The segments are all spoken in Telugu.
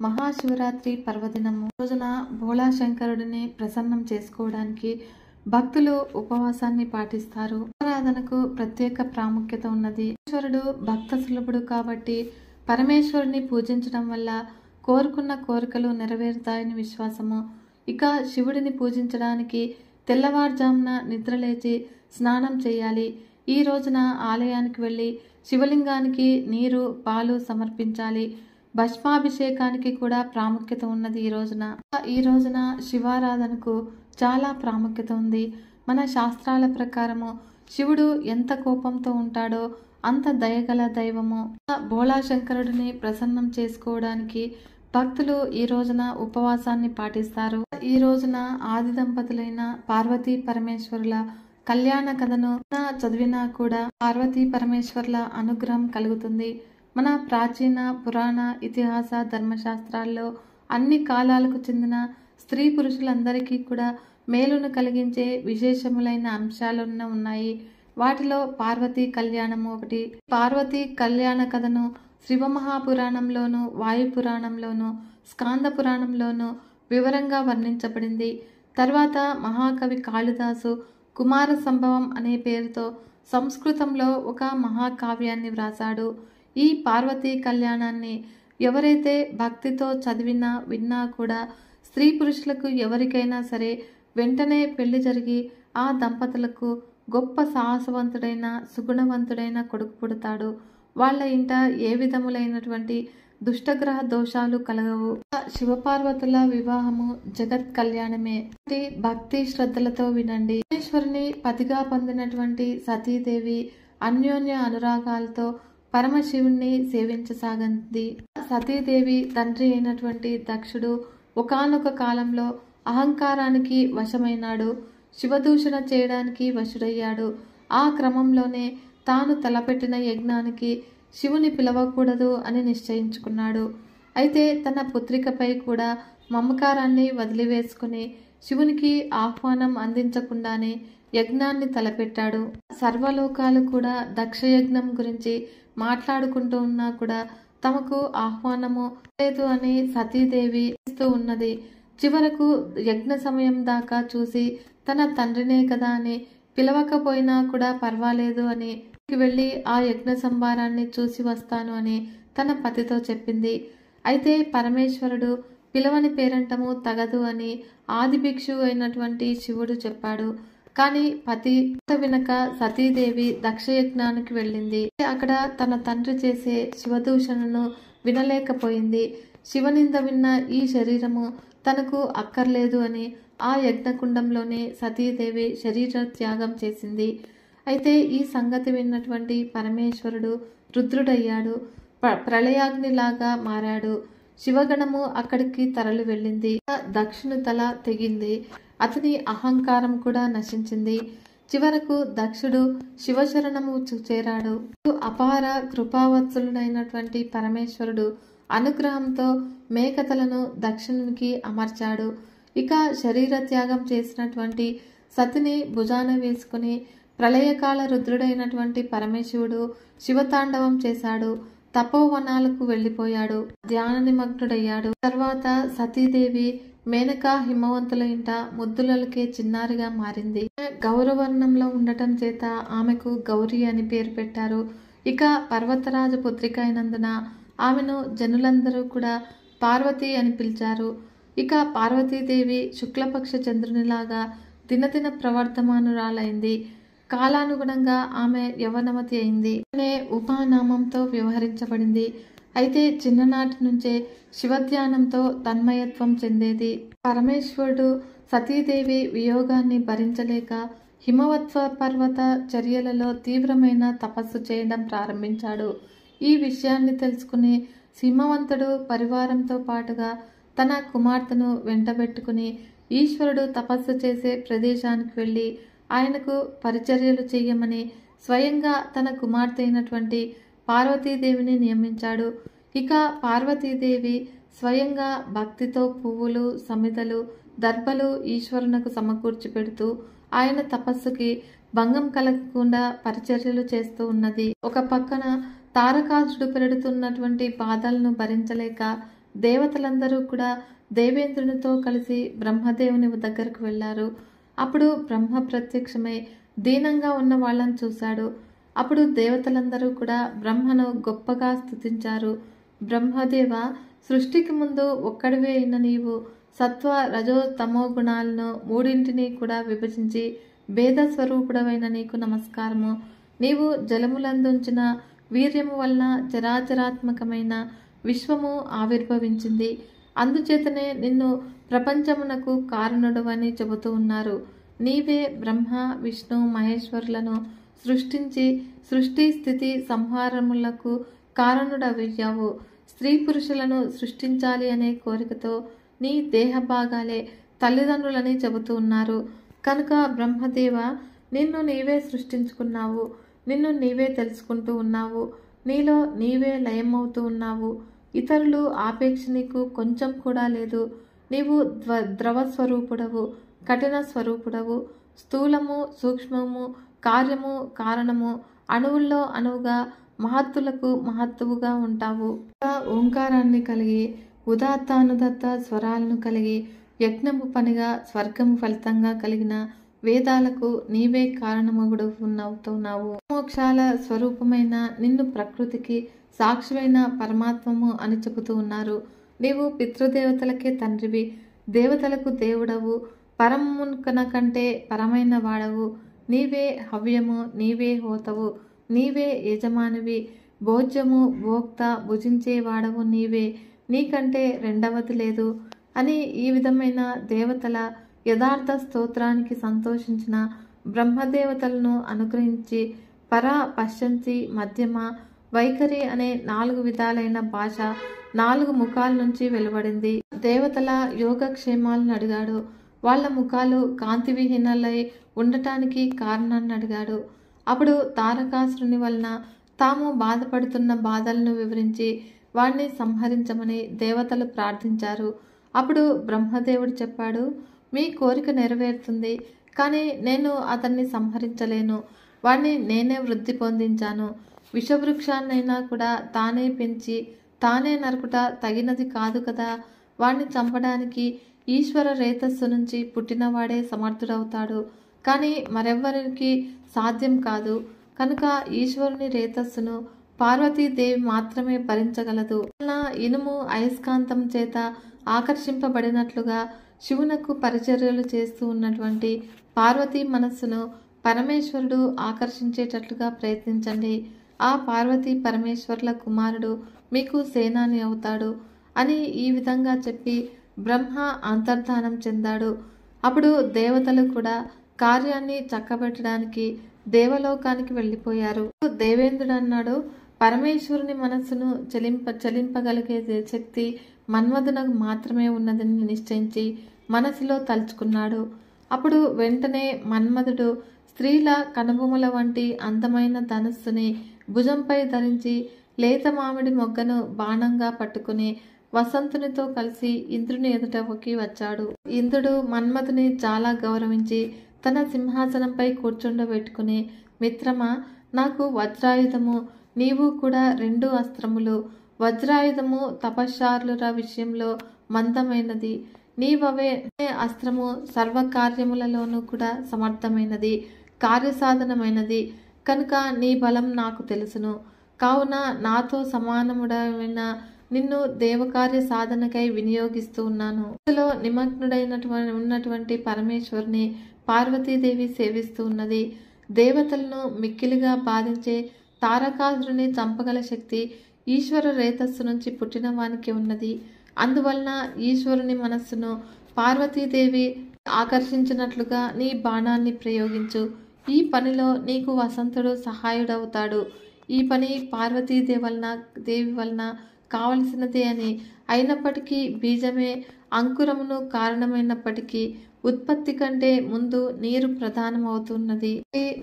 మహాశివరాత్రి పర్వదినము రోజున భోళా శంకరుడిని ప్రసన్నం చేసుకోవడానికి భక్తులు ఉపవాసాన్ని పాటిస్తారు. ఆరాధనకు ప్రత్యేక ప్రాముఖ్యత ఉన్నది. ఈశ్వరుడు భక్త సులభుడు కాబట్టి పరమేశ్వరుని పూజించడం వల్ల కోరుకున్న కోరికలు నెరవేరుతాయని విశ్వాసము. ఇక శివుడిని పూజించడానికి తెల్లవారుజామున నిద్రలేచి స్నానం చేయాలి. ఈ రోజున ఆలయానికి వెళ్ళి శివలింగానికి నీరు పాలు సమర్పించాలి. భస్మాభిషేకానికి కూడా ప్రాముఖ్యత ఉన్నది. ఈ రోజున శివారాధనకు చాలా ప్రాముఖ్యత ఉంది. మన శాస్త్రాల ప్రకారము శివుడు ఎంత కోపంతో ఉంటాడో అంత దయగల దైవము. భోళా శంకరుడిని ప్రసన్నం చేసుకోవడానికి భక్తులు ఈ రోజున ఉపవాసాన్ని పాటిస్తారు. ఈ రోజున ఆది దంపతులైన పార్వతీ పరమేశ్వరుల కళ్యాణ కథను చదివినా కూడా పార్వతీ పరమేశ్వరుల అనుగ్రహం కలుగుతుంది. మన ప్రాచీన పురాణ ఇతిహాస ధర్మశాస్త్రాల్లో అన్ని కాలాలకు చెందిన స్త్రీ పురుషులందరికీ కూడా మేలును కలిగించే విశేషములైన అంశాలున్న ఉన్నాయి. వాటిలో పార్వతీ కళ్యాణము ఒకటి. పార్వతీ కళ్యాణ కథను శివమహాపురాణంలోను, వాయు పురాణంలోను, స్కాంద పురాణంలోను వివరంగా వర్ణించబడింది. తర్వాత మహాకవి కాళిదాసు కుమార సంభవం అనే పేరుతో సంస్కృతంలో ఒక మహాకావ్యాన్ని వ్రాసాడు. ఈ పార్వతీ కళ్యాణాన్ని ఎవరైతే భక్తితో చదివినా విన్నా కూడా స్త్రీ పురుషులకు ఎవరికైనా సరే వెంటనే పెళ్లి జరిగి ఆ దంపతులకు గొప్ప సాహసవంతుడైన సుగుణవంతుడైన కొడుకు పుడతాడు. వాళ్ళ ఇంట ఏ విధములైనటువంటి దుష్టగ్రహ దోషాలు కలగవు. శివపార్వతుల వివాహము జగత్ కళ్యాణమే. భక్తి శ్రద్ధలతో వినండి. ఈశ్వరుని పతిగా పొందినటువంటి సతీదేవి అన్యోన్య అనురాగాలతో పరమశివుణ్ణి సేవించసాగింది. సతీదేవి తండ్రి అయినటువంటి దక్షుడు ఒకానొక కాలంలో అహంకారానికి వశమైనాడు. శివదూషణ చేయడానికి వశుడయ్యాడు. ఆ క్రమంలోనే తాను తలపెట్టిన యజ్ఞానికి శివుని పిలవకూడదు అని నిశ్చయించుకున్నాడు. అయితే తన పుత్రికపై కూడా మమకారాన్ని వదిలివేసుకుని శివునికి ఆహ్వానం అందించకుండానే యజ్ఞాన్ని తలపెట్టాడు. సర్వలోకాలు కూడా దక్షయజ్ఞం గురించి మాట్లాడుకుంటూ ఉన్నా కూడా తమకు ఆహ్వానము లేదు అని సతీదేవి ఇస్తూ ఉన్నది. చివరకు యజ్ఞ సమయం దాకా చూసి తన తండ్రినే కదా అని పిలవకపోయినా కూడా పర్వాలేదు అని వెళ్ళి ఆ యజ్ఞ సంభారాన్ని చూసి వస్తాను అని తన పతితో చెప్పింది. అయితే పరమేశ్వరుడు పిలవని పేరంటము తగదు అని ఆది భిక్షువు అయినటువంటి శివుడు చెప్పాడు. కానీ పతి వినక సతీదేవి దక్షయజ్ఞానికి వెళ్ళింది. అక్కడ తన తండ్రి చేసే శివదూషణను వినలేకపోయింది. శివనింద విన్న ఈ శరీరము తనకు అక్కర్లేదు అని ఆ యజ్ఞకుండంలోనే సతీదేవి శరీర త్యాగం చేసింది. అయితే ఈ సంగతి విన్నటువంటి పరమేశ్వరుడు రుద్రుడయ్యాడు. ప్రళయాగ్నిలాగా మారాడు. శివగణము అక్కడికి తరలి వెళ్ళింది. దక్షుని తల తెగింది. అతని అహంకారం కూడా నశించింది. చివరకు దక్షుడు శివశరణము చేరాడు. అపార కృపావత్సలుడైనటువంటి పరమేశ్వరుడు అనుగ్రహంతో మేకతలను దక్షిణునికి అమర్చాడు. ఇక శరీర త్యాగం చేసినటువంటి సతిని భుజాన వేసుకుని ప్రళయకాల రుద్రుడైనటువంటి పరమేశ్వరుడు శివతాండవం చేశాడు. తపోవనాలకు వెళ్ళిపోయాడు. ధ్యాన నిమగ్నుడయ్యాడు. తర్వాత సతీదేవి మేనకా హిమవంతుల ఇంట ముద్దులకే చిన్నారిగా మారింది. గౌరవర్ణంలో ఉండటం చేత ఆమెకు గౌరీ అని పేరు పెట్టారు. ఇక పర్వతరాజు పుత్రిక అయినందున ఆమెను జనులందరూ కూడా పార్వతి అని పిలిచారు. ఇక పార్వతీదేవి శుక్లపక్ష చంద్రునిలాగా దినదిన ప్రవర్ధమానురాలైంది. కాలానుగుణంగా ఆమె యవనవతి అయింది అనే ఉపనామంతో వ్యవహరించబడింది. అయితే చిన్ననాటి నుంచే శివధ్యానంతో తన్మయత్వం చెందేది. పరమేశ్వరుడు సతీదేవి వియోగాన్ని భరించలేక హిమవత్వ పర్వత చర్యలలో తీవ్రమైన తపస్సు చేయడం ప్రారంభించాడు. ఈ విషయాన్ని తెలుసుకుని హిమవంతుడు పరివారంతో పాటుగా తన కుమార్తెను వెంటబెట్టుకుని ఈశ్వరుడు తపస్సు చేసే ప్రదేశానికి వెళ్ళి ఆయనకు పరిచర్యలు చేయమని స్వయంగా తన కుమార్తె అయినటువంటి పార్వతీదేవిని నియమించాడు. ఇక పార్వతీదేవి స్వయంగా భక్తితో పువ్వులు, సమిదలు, దర్భలు ఈశ్వరునకు సమకూర్చి పెడుతూ ఆయన తపస్సుకి భంగం కలగకుండా పరిచర్యలు చేస్తూ ఉన్నది. ఒక పక్కన తారకాసుడు పెడుతున్నటువంటి బాధలను భరించలేక దేవతలందరూ కూడా దేవేంద్రునితో కలిసి బ్రహ్మదేవుని దగ్గరకు వెళ్ళారు. అప్పుడు బ్రహ్మ ప్రత్యక్షమై దీనంగా ఉన్న వాళ్ళని చూశాడు. అప్పుడు దేవతలందరూ కూడా బ్రహ్మను గొప్పగా స్తుతించారు. బ్రహ్మదేవ, సృష్టికి ముందు ఒక్కడివే అయిన నీవు సత్వ రజో తమో గుణాలను మూడింటిని కూడా విభజించి భేద స్వరూపుడవైన నీకు నమస్కారము. నీవు జలములందుంచిన వీర్యము వలన చరాచరాత్మకమైన విశ్వము ఆవిర్భవించింది. అందుచేతనే నిన్ను ప్రపంచమునకు కారణుడవని చెబుతూ ఉన్నారు. నీవే బ్రహ్మ విష్ణు మహేశ్వరులను సృష్టించి సృష్టి స్థితి సంహారములకు కారణుడవయ్యావు. స్త్రీ పురుషులను సృష్టించాలి అనే కోరికతో నీ దేహ భాగాలే తల్లిదండ్రులని చెబుతూ ఉన్నారు. కనుక బ్రహ్మదేవ, నిన్ను నీవే సృష్టించుకున్నావు, నిన్ను నీవే తెలుసుకుంటూ ఉన్నావు, నీలో నీవే లయమవుతూ ఉన్నావు. ఇతరులు ఆపేక్ష నీకు కొంచెం కూడా లేదు. నీవు ద్రవ స్వరూపుడవు, కఠిన స్వరూపుడవు, స్థూలము సూక్ష్మము, కార్యము కారణము, అణువుల్లో అణువుగా మహత్తులకు మహత్తువుగా ఉంటావు. ఓంకారాన్ని కలిగి ఉదాత్తానుదత్త స్వరాలను కలిగి యజ్ఞము పనిగా స్వర్గము ఫలితంగా కలిగిన వేదాలకు నీవే కారణమగుడువుతున్నావు. మోక్షాల స్వరూపమైన నిన్ను ప్రకృతికి సాక్షివైన పరమాత్మము అని చెబుతూ ఉన్నారు. నీవు పితృదేవతలకే తండ్రివి, దేవతలకు దేవుడవు, పరమున కంటే పరమైన వాడవు. నీవే హవ్యము, నీవే హోతవు, నీవే యజమానివి, భోజ్యము భోక్త భుజించేవాడవు నీవే, నీకంటే రెండవది లేదు అని ఈ విధమైన దేవతల యథార్థ స్తోత్రానికి సంతోషించిన బ్రహ్మదేవతలను అనుగ్రహించి పర పశ్చంతి మధ్యమ వైఖరి అనే 4 విధాలైన భాష 4 ముఖాల నుంచి వెలువడింది. దేవతల యోగక్షేమాలను అడిగాడు. వాళ్ళ ముఖాలు కాంతివిహీనలై ఉండటానికి కారణాన్ని అడిగాడు. అప్పుడు తారకాసురుని వలన తాము బాధపడుతున్న బాధలను వివరించి వాణ్ణి సంహరించమని దేవతలు ప్రార్థించారు. అప్పుడు బ్రహ్మదేవుడు చెప్పాడు, మీ కోరిక నెరవేరుతుంది, కానీ నేను అతన్ని సంహరించలేను. వాణ్ణి నేనే వృద్ధి పొందించాను. విషవృక్షాన్నైనా కూడా తానే పెంచి తానే నరుకుట తగినది కాదు కదా. వాణ్ణి చంపడానికి ఈశ్వర రేతస్సు నుంచి పుట్టినవాడే సమర్థుడవుతాడు, కానీ మరెవ్వరికి సాధ్యం కాదు. కనుక ఈశ్వరుని రేతస్సును పార్వతీదేవి మాత్రమే భరించగలదు. ఇనుము అయస్కాంతం చేత ఆకర్షింపబడినట్లుగా శివునకు పరిచర్యలు చేస్తూ ఉన్నటువంటి పార్వతీ మనస్సును పరమేశ్వరుడు ఆకర్షించేటట్లుగా ప్రయత్నించండి. ఆ పార్వతీ పరమేశ్వరుల కుమారుడు మీకు సేనాని అవుతాడు అని ఈ విధంగా చెప్పి బ్రహ్మ అంతర్ధానం చెందాడు. అప్పుడు దేవతలు కూడా కార్యాన్ని చక్కబెట్టడానికి దేవలోకానికి వెళ్ళిపోయారు. దేవేంద్రుడు అన్నాడు, పరమేశ్వరుని మనస్సును చలింపగలిగే శక్తి మన్మధునకు మాత్రమే ఉన్నదని నిశ్చయించి మనసులో తలుచుకున్నాడు. అప్పుడు వెంటనే మన్మధుడు స్త్రీల కనుబొమ్మల వంటి అందమైన ధనుస్సుని భుజంపై ధరించి లేత మామిడి మొగ్గను బాణంగా పట్టుకుని వసంతునితో కలిసి ఇంద్రుని ఎదుటకి వచ్చాడు. ఇంద్రుడు మన్మధుని చాలా గౌరవించి తన సింహాసనంపై కూర్చుండబెట్టుకుని, మిత్రమా, నాకు వజ్రాయుధము, నీవు కూడా 2 అస్త్రములు. వజ్రాయుధము తపశ్శారుల విషయంలో మందమైనది, నీవవే అస్త్రము సర్వకార్యములలోనూ కూడా సమర్థమైనది, కార్యసాధనమైనది. కనుక నీ బలం నాకు తెలుసును. కావున నాతో సమానముడైన నిన్ను దేవకార్య సాధనకై వినియోగిస్తూ ఉన్నాను. ఇందులో ఉన్నటువంటి పరమేశ్వరుని పార్వతీదేవి సేవిస్తూ ఉన్నది. దేవతలను మిక్కిలిగా బాధించే తారకాసురుని చంపగల శక్తి ఈశ్వర రేతస్సు నుంచి పుట్టిన వానికి ఉన్నది. అందువలన ఈశ్వరుని మనస్సును పార్వతీదేవి ఆకర్షించినట్లుగా నీ బాణాన్ని ప్రయోగించు. ఈ పనిలో నీకు వసంతుడు సహాయుడవుతాడు. ఈ పని పార్వతీదేవి వలన కావలసినదే అని అయినప్పటికీ బీజమే అంకురమును కారణమైనప్పటికీ ఉత్పత్తి కంటే ముందు నీరు ప్రధానమవుతున్నది.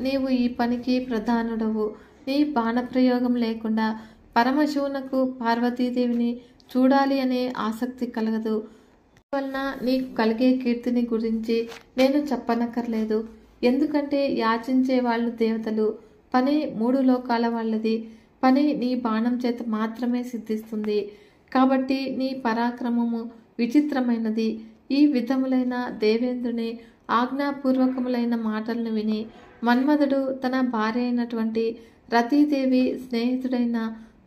నీవు ఈ పనికి ప్రధానుడవు. నీ బాణప్రయోగం లేకుండా పరమశివునకు పార్వతీదేవిని చూడాలి అనే ఆసక్తి కలగదు. వలన నీకు కలిగే కీర్తిని గురించి నేను చెప్పనక్కర్లేదు. ఎందుకంటే యాచించే వాళ్ళు దేవతలు, పని 3 లోకాల వాళ్ళది. పని నీ బాణం చేత మాత్రమే సిద్ధిస్తుంది. కాబట్టి నీ పరాక్రమము విచిత్రమైనది. ఈ విధములైన దేవేంద్రుని ఆజ్ఞాపూర్వకములైన మాటలను విని మన్మధుడు తన భార్య అయినటువంటి రతీదేవి స్నేహితుడైన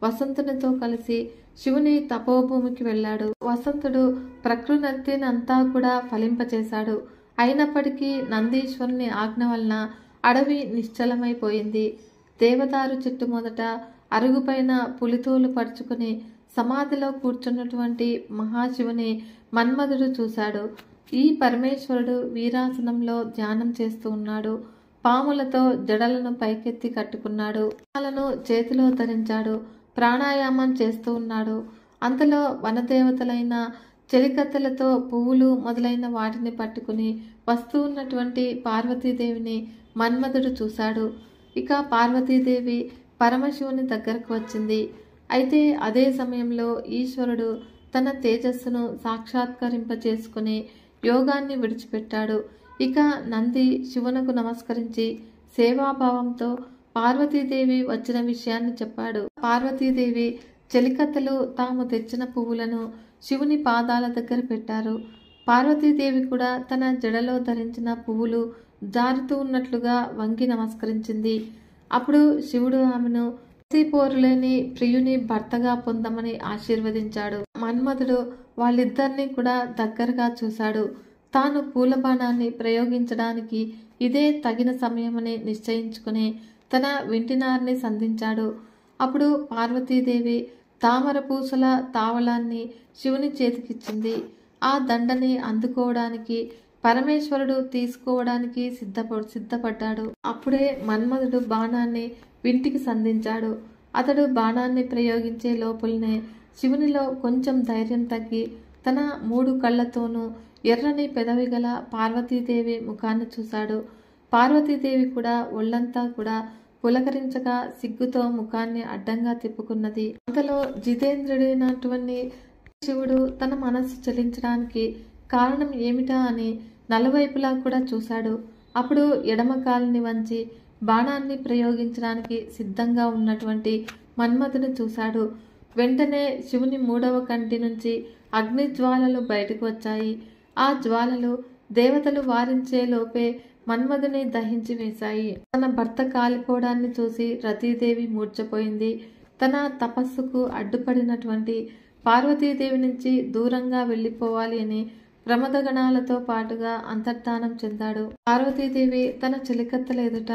వసంతునితో కలిసి శివుని తపోభూమికి వెళ్ళాడు. వసంతుడు ప్రకృతిని అంతా కూడా ఫలింపచేశాడు. అయినప్పటికీ నందీశ్వరుని ఆజ్ఞ వలన అడవి నిశ్చలమైపోయింది. దేవదారు చెట్టు మొదట అరుగుపైన పులితోలు పరుచుకుని సమాధిలో కూర్చున్నటువంటి మహాశివుని మన్మధుడు చూశాడు. ఈ పరమేశ్వరుడు వీరాసనంలో ధ్యానం చేస్తూ ఉన్నాడు. పాములతో జడలను పైకెత్తి కట్టుకున్నాడు. పాలను చేతిలో ధరించాడు. ప్రాణాయామం చేస్తూ ఉన్నాడు. అంతలో వనదేవతలైన చెలికత్తెలతో పువ్వులు మొదలైన వాటిని పట్టుకుని వస్తూ ఉన్నటువంటి పార్వతీదేవిని మన్మధుడు చూశాడు. ఇక పార్వతీదేవి పరమశివుని దగ్గరకు వచ్చింది. అయితే అదే సమయంలో ఈశ్వరుడు తన తేజస్సును సాక్షాత్కరింపచేసుకుని యోగాన్ని విడిచిపెట్టాడు. ఇక నంది శివునకు నమస్కరించి సేవాభావంతో పార్వతీదేవి వచ్చిన విషయాన్ని చెప్పాడు. పార్వతీదేవి చెలికత్తెలు తాము తెచ్చిన పువ్వులను శివుని పాదాల దగ్గర పెట్టారు. పార్వతీదేవి కూడా తన జడలో ధరించిన పువ్వులు జారుతూ ఉన్నట్లుగా వంగి నమస్కరించింది. అప్పుడు శివుడు ఆమెను పోరులేని ప్రియుని భర్తగా పొందమని ఆశీర్వదించాడు. మన్మధుడు వాళ్ళిద్దరినీ కూడా దగ్గరగా చూశాడు. తాను పూలబాణాన్ని ప్రయోగించడానికి ఇదే తగిన సమయమని నిశ్చయించుకుని తన వింటినారిని సంధించాడు. అప్పుడు పార్వతీదేవి తామర పూసల తావళాన్ని శివుని చేతికిచ్చింది. ఆ దండని అందుకోవడానికి పరమేశ్వరుడు తీసుకోవడానికి సిద్ధపడ్డాడు. అప్పుడే మన్మధుడు బాణాన్ని వింటికి సంధించాడు. అతడు బాణాన్ని ప్రయోగించే లోపలనే శివునిలో కొంచెం ధైర్యం తగ్గి తన 3 కళ్ళతోనూ ఎర్రని పెదవి గల పార్వతీదేవి ముఖాన్ని చూశాడు. పార్వతీదేవి కూడా ఒళ్ళంతా కూడా పులకరించగా సిగ్గుతో ముఖాన్ని అడ్డంగా తిప్పుకున్నది. అంతలో జితేంద్రుడైనటువంటి శివుడు తన మనస్సు చలించడానికి కారణం ఏమిటా అని నలువైపులా కూడా చూశాడు. అప్పుడు ఎడమ కాలుని వంచి బాణాన్ని ప్రయోగించడానికి సిద్ధంగా ఉన్నటువంటి మన్మధుని చూశాడు. వెంటనే శివుని 3వ కంటి నుంచి అగ్ని జ్వాలలు బయటకు వచ్చాయి. ఆ జ్వాలలు దేవతలు వారించే లోపే మన్మధుని దహించి వేశాయి. తన భర్త కాలిపోవడాన్ని చూసి రతీదేవి మూర్ఛపోయింది. తన తపస్సుకు అడ్డుపడినటువంటి పార్వతీదేవి నుంచి దూరంగా వెళ్ళిపోవాలి అని ప్రమదగణాలతో పాటుగా అంతర్ధానం చెందాడు. పార్వతీదేవి తన చెలికత్తెల ఎదుట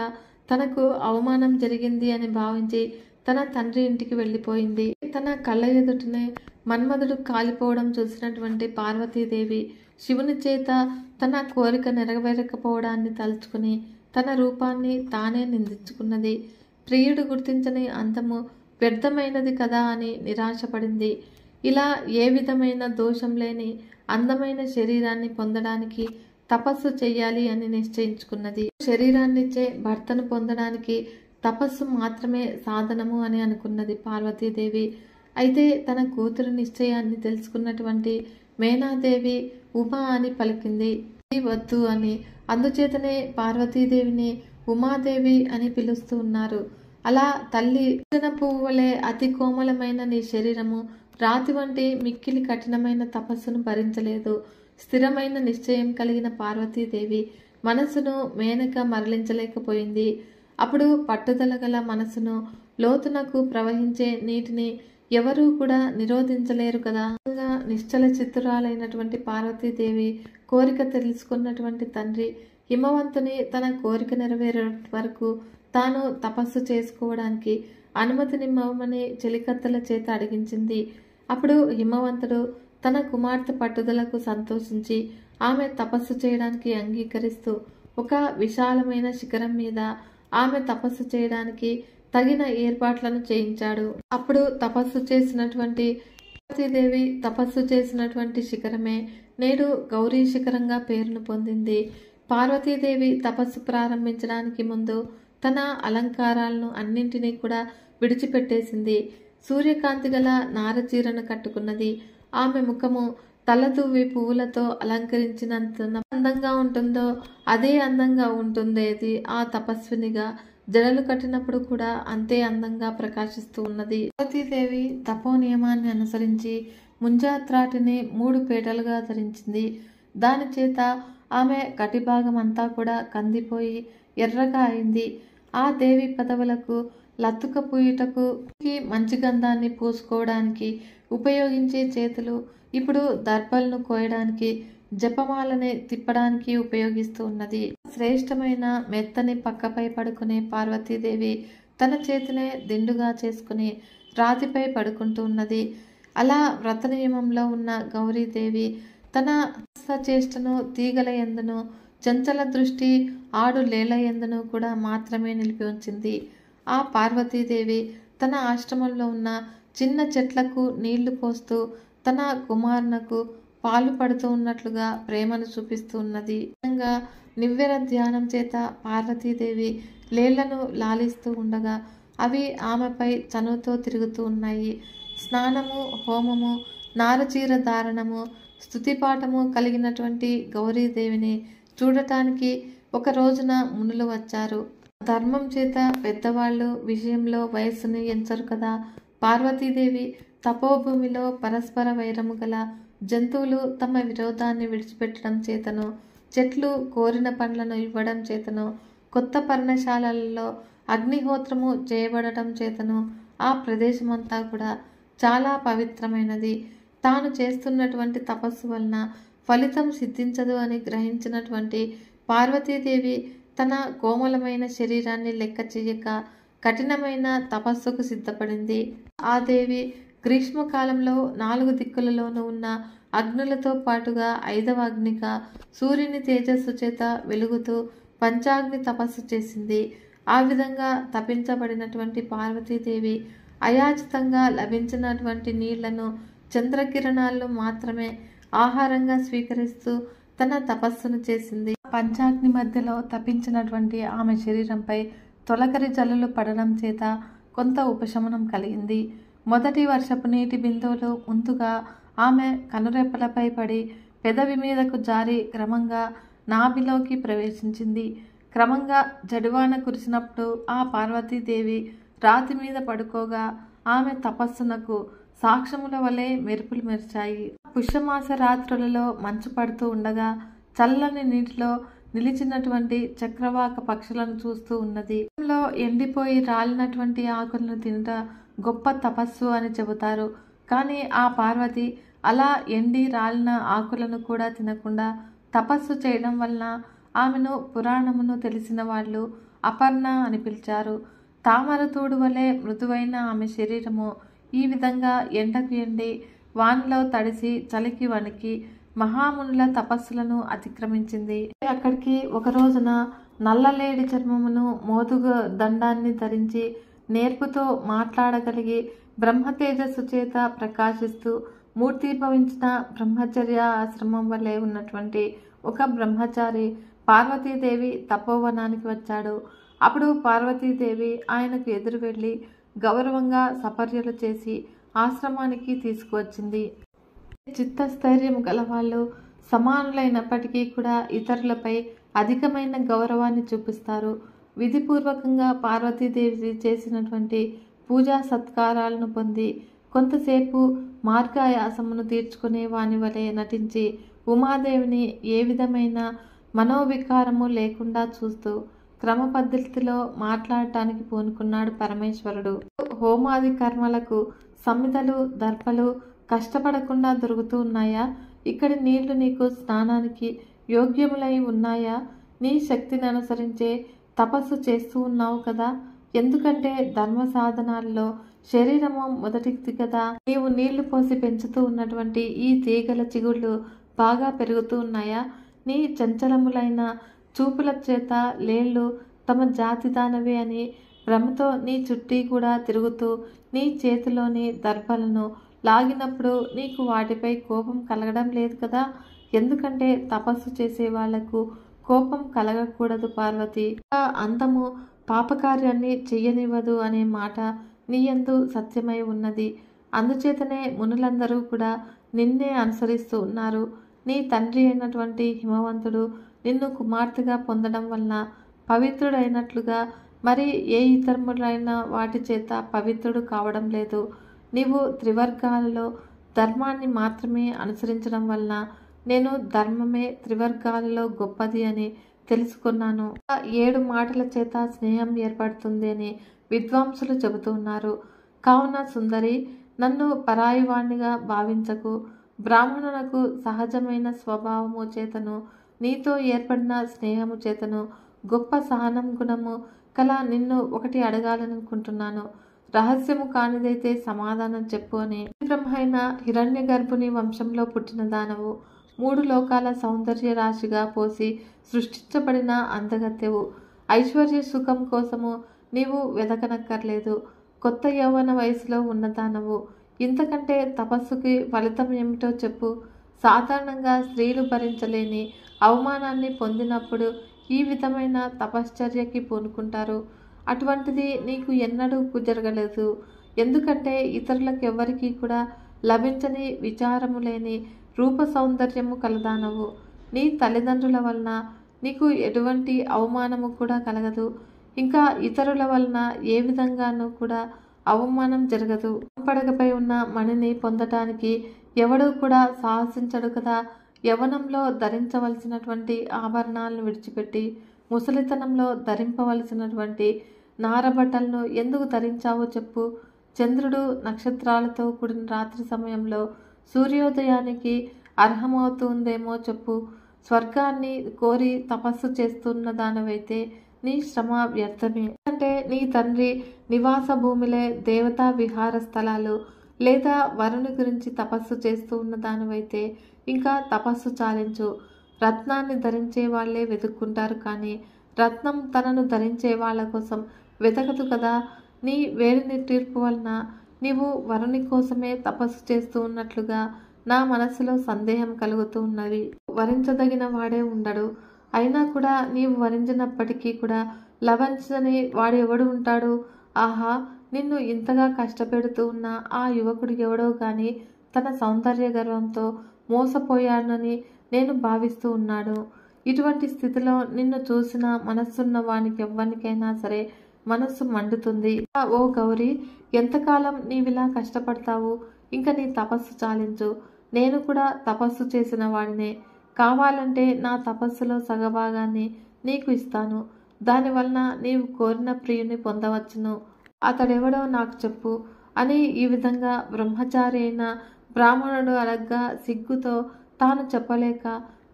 తనకు అవమానం జరిగింది అని భావించి తన తండ్రి ఇంటికి వెళ్ళిపోయింది. తన కళ్ళ ఎదుటనే మన్మధుడు కాలిపోవడం చూసినటువంటి పార్వతీదేవి శివుని చేత తన కోరిక నెరవేరకపోవడాన్ని తలుచుకుని తన రూపాన్ని తానే నిందించుకున్నది. ప్రియుడు గుర్తించని అందము వ్యర్థమైనది కదా అని నిరాశపడింది. ఇలా ఏ విధమైన దోషం లేని అందమైన శరీరాన్ని పొందడానికి తపస్సు చెయ్యాలి అని నిశ్చయించుకున్నది. శరీరాన్నిచ్చే భర్తను పొందడానికి తపస్సు మాత్రమే సాధనము అని అనుకున్నది పార్వతీదేవి. అయితే తన కూతురు నిశ్చయాన్ని తెలుసుకున్నటువంటి మేనాదేవి ఉమా అని పలికింది. వద్దు అని. అందుచేతనే పార్వతీదేవిని ఉమాదేవి అని పిలుస్తూ ఉన్నారు. అలా తల్లి పువ్వు వలె అతి కోమలమైన నీ శరీరము రాతి వంటి మిక్కిలి కఠినమైన తపస్సును భరించలేదు. స్థిరమైన నిశ్చయం కలిగిన పార్వతీదేవి మనసును మేనక మరలించలేకపోయింది. అప్పుడు పట్టుదల గల మనసును లోతునకు ప్రవహించే నీటిని ఎవరూ కూడా నిరోధించలేరు కదా. నిశ్చల చిత్తురాలైనటువంటి పార్వతీదేవి కోరిక తెలుసుకున్నటువంటి తండ్రి హిమవంతుని తన కోరిక నెరవేరే వరకు తాను తపస్సు చేసుకోవడానికి అనుమతినిమ్మని చెలికత్తెల చేత అడిగించింది. అప్పుడు హిమవంతుడు తన కుమార్తె పట్టుదలకు సంతోషించి ఆమె తపస్సు చేయడానికి అంగీకరిస్తూ ఒక విశాలమైన శిఖరం మీద ఆమె తపస్సు చేయడానికి తగిన ఏర్పాట్లను చేయించాడు. అప్పుడు తపస్సు చేసినటువంటి పార్వతీదేవి తపస్సు చేసినటువంటి శిఖరమే నేడు గౌరీ శిఖరంగా పేరును పొందింది. పార్వతీదేవి తపస్సు ప్రారంభించడానికి ముందు తన అలంకారాలను అన్నింటినీ కూడా విడిచిపెట్టేసింది. సూర్యకాంతి గల నారచీరను కట్టుకున్నది. ఆమె ముఖము తలదువ్వి పువ్వులతో అలంకరించినంత అందంగా ఉంటుందో అదే అందంగా ఉంటుందేది ఆ తపస్వినిగా జడలు కట్టినప్పుడు కూడా అంతే అందంగా ప్రకాశిస్తూ ఉన్నది. పార్వతీదేవి తపో నియమాన్ని అనుసరించి ముంజాత్రాటిని 3 పీటలుగా ధరించింది. దాని చేత ఆమె కటిభాగం అంతా కూడా కందిపోయి ఎర్రగా అయింది. ఆ దేవి పదవులకు లత్తుక పూయుటకు మంచి గంధాన్ని పూసుకోవడానికి ఉపయోగించే చేతులు ఇప్పుడు దర్భలను కోయడానికి జపమాలని తిప్పడానికి ఉపయోగిస్తూ ఉన్నది. శ్రేష్టమైన మెత్తని పక్కపై పడుకునే పార్వతీదేవి తన చేతినే దిండుగా చేసుకుని రాతిపై పడుకుంటూ ఉన్నది. అలా వ్రత నియమంలో ఉన్న గౌరీదేవి తన చేష్టను తీగల ఎందును చంచల దృష్టి ఆడు లేళ్ల ఎందును కూడా మాత్రమే నిలిపి ఉంచింది. ఆ పార్వతీదేవి తన ఆశ్రమంలో ఉన్న చిన్న చెట్లకు నీళ్లు పోస్తూ తన కుమారునకు పాలు పడుతూ ఉన్నట్లుగా ప్రేమను చూపిస్తూ ఉన్నది. నివ్వెర ధ్యానం చేత పార్వతీదేవి లేళ్లను లాలిస్తూ ఉండగా అవి ఆమెపై చనువుతో తిరుగుతూ ఉన్నాయి. స్నానము, హోమము, నారచీర ధారణము, స్తుతిపాఠము కలిగినటువంటి గౌరీదేవిని చూడటానికి ఒక రోజున మునులు వచ్చారు. ధర్మం చేత పెద్దవాళ్ళు విషయంలో వయస్సుని ఎంచరు కదా. పార్వతీదేవి తపోభూమిలో పరస్పర వైరము గల జంతువులు తమ విరోధాన్ని విడిచిపెట్టడం చేతను, చెట్లు కోరిన పండ్లను ఇవ్వడం చేతను, కొత్త పర్ణశాలలలో అగ్నిహోత్రము చేయబడటం చేతను ఆ ప్రదేశమంతా కూడా చాలా పవిత్రమైనది. తాను చేస్తున్నటువంటి తపస్సు వలన ఫలితం సిద్ధించదు అని గ్రహించినటువంటి పార్వతీదేవి తన కోమలమైన శరీరాన్ని లెక్క చేయక కఠినమైన తపస్సుకు సిద్ధపడింది. ఆ దేవి గ్రీష్మకాలంలో 4 దిక్కులలోనూ ఉన్న అగ్నులతో పాటుగా 5వ అగ్నిగా సూర్యుని తేజస్సు చేత వెలుగుతూ పంచాగ్ని తపస్సు చేసింది. ఆ విధంగా తపించబడినటువంటి పార్వతీదేవి అయాచితంగా లభించినటువంటి నీళ్లను, చంద్రకిరణాలను మాత్రమే ఆహారంగా స్వీకరిస్తూ తన తపస్సును చేసింది. పంచాగ్ని మధ్యలో తపించినటువంటి ఆమె శరీరంపై తొలకరి జల్లులు పడడం చేత కొంత ఉపశమనం కలిగింది. మొదటి వర్షపు నీటి బిందువులు ముందుగా ఆమె కనురెప్పలపై పడి పెదవి మీదకు జారి క్రమంగా నాభిలోకి ప్రవేశించింది. క్రమంగా జడివాన కురిసినప్పుడు ఆ పార్వతీదేవి రాతి మీద పడుకోగా ఆమె తపస్సునకు సాక్ష్యముల వలె మెరుపులు మెరిచాయి. పుష్యమాస రాత్రులలో మంచు పడుతూ ఉండగా చల్లని నీటిలో నిలిచినటువంటి చక్రవాక పక్షులను చూస్తూ ఉన్నది. ఎండిపోయి రాలినటువంటి ఆకులను తినట గొప్ప తపస్సు అని చెబుతారు. కానీ ఆ పార్వతి అలా ఎండి రాలిన ఆకులను కూడా తినకుండా తపస్సు చేయడం వలన ఆమెను పురాణమును తెలిసిన వాళ్ళు అపర్ణ అని పిలిచారు. తామరతూడు వలె మృదువైన ఆమె శరీరము ఈ విధంగా ఎండకు ఎండి వానలో తడిసి చలికి వణికి మహామునుల తపస్సులను అతిక్రమించింది. అక్కడికి ఒక రోజున నల్లలేడి చర్మమును మోదుగు దండాన్ని ధరించి నేర్పుతో మాట్లాడగలిగి బ్రహ్మతేజస్సు చేత ప్రకాశిస్తూ మూర్తిభవించిన బ్రహ్మచర్య ఆశ్రమం వలె ఉన్నటువంటి ఒక బ్రహ్మచారి పార్వతీదేవి తపోవనానికి వచ్చాడు. అప్పుడు పార్వతీదేవి ఆయనకు ఎదురు వెళ్ళి గౌరవంగా సపర్యలు చేసి ఆశ్రమానికి తీసుకువచ్చింది. చిత్తస్థైర్యం గలవాళ్ళు సమానులైనప్పటికీ కూడా ఇతరులపై అధికమైన గౌరవాన్ని చూపిస్తారు. విధిపూర్వకంగా పార్వతీదేవి చేసినటువంటి పూజా సత్కారాలను పొంది కొంతసేపు మార్గాయాసమును తీర్చుకునే వాని వలె నటించి ఉమాదేవిని ఏ విధమైన మనోవికారము లేకుండా చూస్తూ క్రమ పద్ధతిలో మాట్లాడటానికి పూనుకున్నాడు పరమేశ్వరుడు. హోమాది కర్మలకు సమిధలు, దర్భలు కష్టపడకుండా దొరుకుతూ ఉన్నాయా? ఇక్కడి నీళ్లు నీకు స్నానానికి యోగ్యములై ఉన్నాయా? నీ శక్తిని అనుసరించే తపస్సు చేస్తూ ఉన్నావు కదా. ఎందుకంటే ధర్మ సాధనాల్లో శరీరము మొదటిది కదా. నీవు నీళ్లు పోసి పెంచుతూ ఉన్నటువంటి ఈ తీగల చిగుళ్ళు బాగా పెరుగుతూ ఉన్నాయా? నీ చంచలములైన చూపుల చేత లేళ్ళు తమ జాతి దానవే అని భ్రమతో నీ చుట్టూ కూడా తిరుగుతూ నీ చేతిలోని దర్భలను లాగినప్పుడు నీకు వాటిపై కోపం కలగడం లేదు కదా. ఎందుకంటే తపస్సు చేసే వాళ్లకు కోపం కలగకూడదు పార్వతి. అందము పాపకార్యాన్ని చెయ్యనివ్వదు అనే మాట నీ యందు సత్యమై ఉన్నది. అందుచేతనే మునులందరూ కూడా నిన్నే అనుసరిస్తూ ఉన్నారు. నీ తండ్రి అయినటువంటి హిమవంతుడు నిన్ను కుమార్తెగా పొందడం వలన పవిత్రుడైనట్లుగా మరి ఏ ఇతరములైన వాటి చేత పవిత్రుడు కావడం లేదు. నీవు త్రివర్గాలలో ధర్మాన్ని మాత్రమే అనుసరించడం వలన నేను ధర్మమే త్రివర్గాలలో గొప్పది అని తెలుసుకున్నాను. 7 మాటల చేత స్నేహం ఏర్పడుతుంది అని విద్వాంసులు చెబుతున్నారు. కావున సుందరి, నన్ను పరాయివాణ్ణిగా భావించకు. బ్రాహ్మణులకు సహజమైన స్వభావము చేతను నీతో ఏర్పడిన స్నేహము చేతను గొప్ప సహనం గుణము కల నిన్ను ఒకటి అడగాలనుకుంటున్నాను. రహస్యము కానిదైతే సమాధానం చెప్పు అని. బ్రహ్మైన హిరణ్య గర్భుని వంశంలో పుట్టిన దానవు, 3 లోకాల సౌందర్య రాశిగా పోసి సృష్టించబడిన అందగత్తెవు. ఐశ్వర్య సుఖం కోసము నీవు వెదకనక్కర్లేదు. కొత్త యౌవన వయసులో ఉన్నదానవు. ఇంతకంటే తపస్సుకి ఫలితం ఏమిటో చెప్పు. సాధారణంగా స్త్రీలు భరించలేని అవమానాన్ని పొందినప్పుడు ఈ విధమైన తపశ్చర్యకి పూనుకుంటారు. అటువంటిది నీకు ఎన్నడూ జరగలేదు. ఎందుకంటే ఇతరులకు ఎవ్వరికీ కూడా లభించని విచారము లేని రూప సౌందర్యము కలదానవు. నీ తల్లిదండ్రుల వలన నీకు ఎటువంటి అవమానము కూడా కలగదు. ఇంకా ఇతరుల వలన ఏ విధంగానూ కూడా అవమానం జరగదు. పడగపై ఉన్న మణిని పొందటానికి ఎవడూ కూడా సాహసించడు కదా. యవ్వనంలో ధరించవలసినటువంటి ఆభరణాలను విడిచిపెట్టి ముసలితనంలో ధరింపవలసినటువంటి నారబట్టలను ఎందుకు ధరించావో చెప్పు. చంద్రుడు నక్షత్రాలతో కూడిన రాత్రి సమయంలో సూర్యోదయానికి అర్హమవుతుందేమో చెప్పు. స్వర్గాన్ని కోరి తపస్సు చేస్తున్న దానవైతే నీ శ్రమ వ్యర్థమే. అంటే నీ తండ్రి నివాస భూమిలే దేవతా విహార స్థలాలు, లేదా వరుని గురించి తపస్సు చేస్తూ ఉన్న దానివైతే ఇంకా తపస్సు చాలించు. రత్నాన్ని ధరించే వాళ్లే వెతుక్కుంటారు, కానీ రత్నం తనను ధరించే వాళ్ళ కోసం వెతకదు కదా. నీ వేడి నిట్టూర్పు వలన నీవు వరుని కోసమే తపస్సు చేస్తూ ఉన్నట్లుగా నా మనసులో సందేహం కలుగుతూ ఉన్నది. వరించదగిన వాడే ఉండడు. అయినా కూడా నీవు వరించినప్పటికీ కూడా లభించని వాడెవడు ఉంటాడు? ఆహా, నిన్ను ఇంతగా కష్టపెడుతూ ఉన్న ఆ యువకుడు ఎవడో గాని తన సౌందర్య గర్వంతో మోసపోయానని నేను భావిస్తూ ఉన్నాడు. ఇటువంటి స్థితిలో నిన్ను చూసిన మనస్సున్న వానికి ఎవ్వరికైనా సరే మనస్సు మండుతుంది. ఓ గౌరీ, ఎంతకాలం నీవిలా కష్టపడతావు? ఇంకా నీ తపస్సు చాలించు. నేను కూడా తపస్సు చేసిన వాడినే. కావాలంటే నా తపస్సులో సగభాగాన్ని నీకు ఇస్తాను. దానివలన నీవు కోరిన ప్రియుని పొందవచ్చును. అతడెవడో నాకు చెప్పు అని ఈ విధంగా బ్రహ్మచారి అయిన బ్రాహ్మణుడు అడగ్గా సిగ్గుతో తాను చెప్పలేక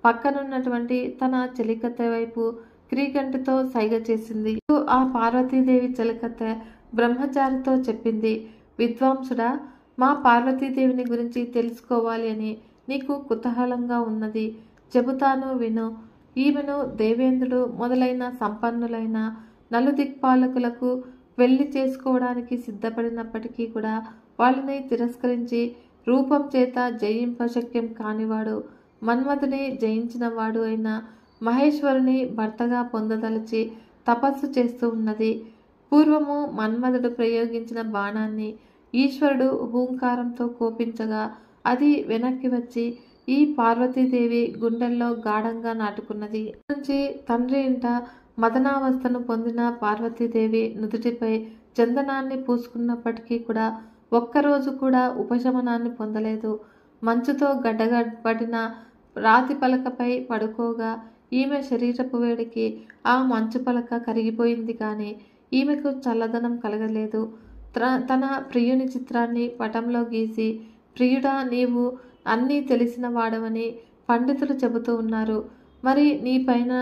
పక్కనున్నటువంటి తన చెలికత్తె వైపు క్రీగంటితో సైగ చేసింది. ఆ పార్వతీదేవి చెలికత్తె బ్రహ్మచారితో చెప్పింది, విద్వాంసుడా, మా పార్వతీదేవిని గురించి తెలుసుకోవాలి అని నీకు కుతూహలంగా ఉన్నది. చెబుతాను విను. ఈమెను దేవేంద్రుడు మొదలైన సంపన్నులైన నలుదిక్పాలకులకు పెళ్లి చేసుకోవడానికి సిద్ధపడినప్పటికీ కూడా వాళ్ళని తిరస్కరించి రూపం చేత జయింపశక్యం కానివాడు, మన్మథుని జయించిన వాడు అయిన మహేశ్వరుని భర్తగా పొందదలిచి తపస్సు చేస్తూ ఉన్నది. పూర్వము మన్మథుడు ప్రయోగించిన బాణాన్ని ఈశ్వరుడు హూంకారంతో కోపించగా అది వెనక్కి వచ్చి ఈ పార్వతీదేవి గుండెల్లో గాఢంగా నాటుకున్నది. నుంచి తండ్రి ఇంట మదనావస్థను పొందిన పార్వతీదేవి నుదుటిపై చందనాన్ని పూసుకున్నప్పటికీ కూడా ఒక్కరోజు కూడా ఉపశమనాన్ని పొందలేదు. మంచుతో గడ్డగడ్బడిన రాతి పలకపై పడుకోగా ఈమె శరీరపు వేడికి ఆ మంచు పలక కరిగిపోయింది, కానీ ఈమెకు చల్లదనం కలగలేదు. తన ప్రియుని చిత్రాన్ని పటంలో గీసి, ప్రియుడా, నీవు అన్నీ తెలిసిన వాడవని పండితులు చెబుతూ ఉన్నారు. మరి నీ పైన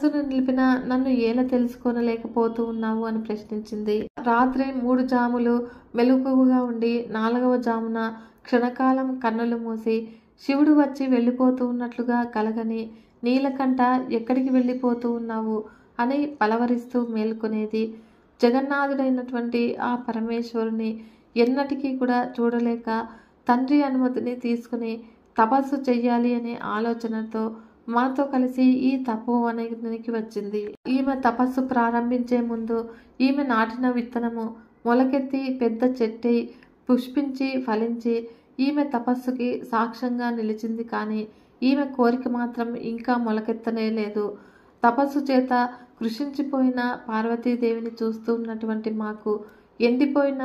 నిలిపిన నన్ను ఏలా తెలుసుకోనలేకపోతూ ఉన్నావు అని ప్రశ్నించింది. రాత్రి 3 జాములు మెలకువగా ఉండి 4వ జామున క్షణకాలం కన్నులు మూసి శివుడు వచ్చి వెళ్ళిపోతూ ఉన్నట్లుగా కలగని నీలకంఠ, ఎక్కడికి వెళ్ళిపోతూ ఉన్నావు అని పలవరిస్తూ మేల్కొనేది. జగన్నాథుడైనటువంటి ఆ పరమేశ్వరుని ఎన్నటికీ కూడా చూడలేక తండ్రి అనుమతిని తీసుకుని తపస్సు చెయ్యాలి అనే ఆలోచనతో మాతో కలిసి ఈ తపోవనానికి వచ్చింది. ఈమె తపస్సు ప్రారంభించే ముందు ఈమె నాటిన విత్తనము మొలకెత్తి పెద్ద చెట్టై పుష్పించి ఫలించి ఈమె తపస్సుకి సాక్ష్యంగా నిలిచింది, కానీ ఈమె కోరిక మాత్రం ఇంకా మొలకెత్తనే లేదు. తపస్సు చేత కృషించిపోయిన పార్వతీదేవిని చూస్తూ ఉన్నటువంటి మాకు ఎండిపోయిన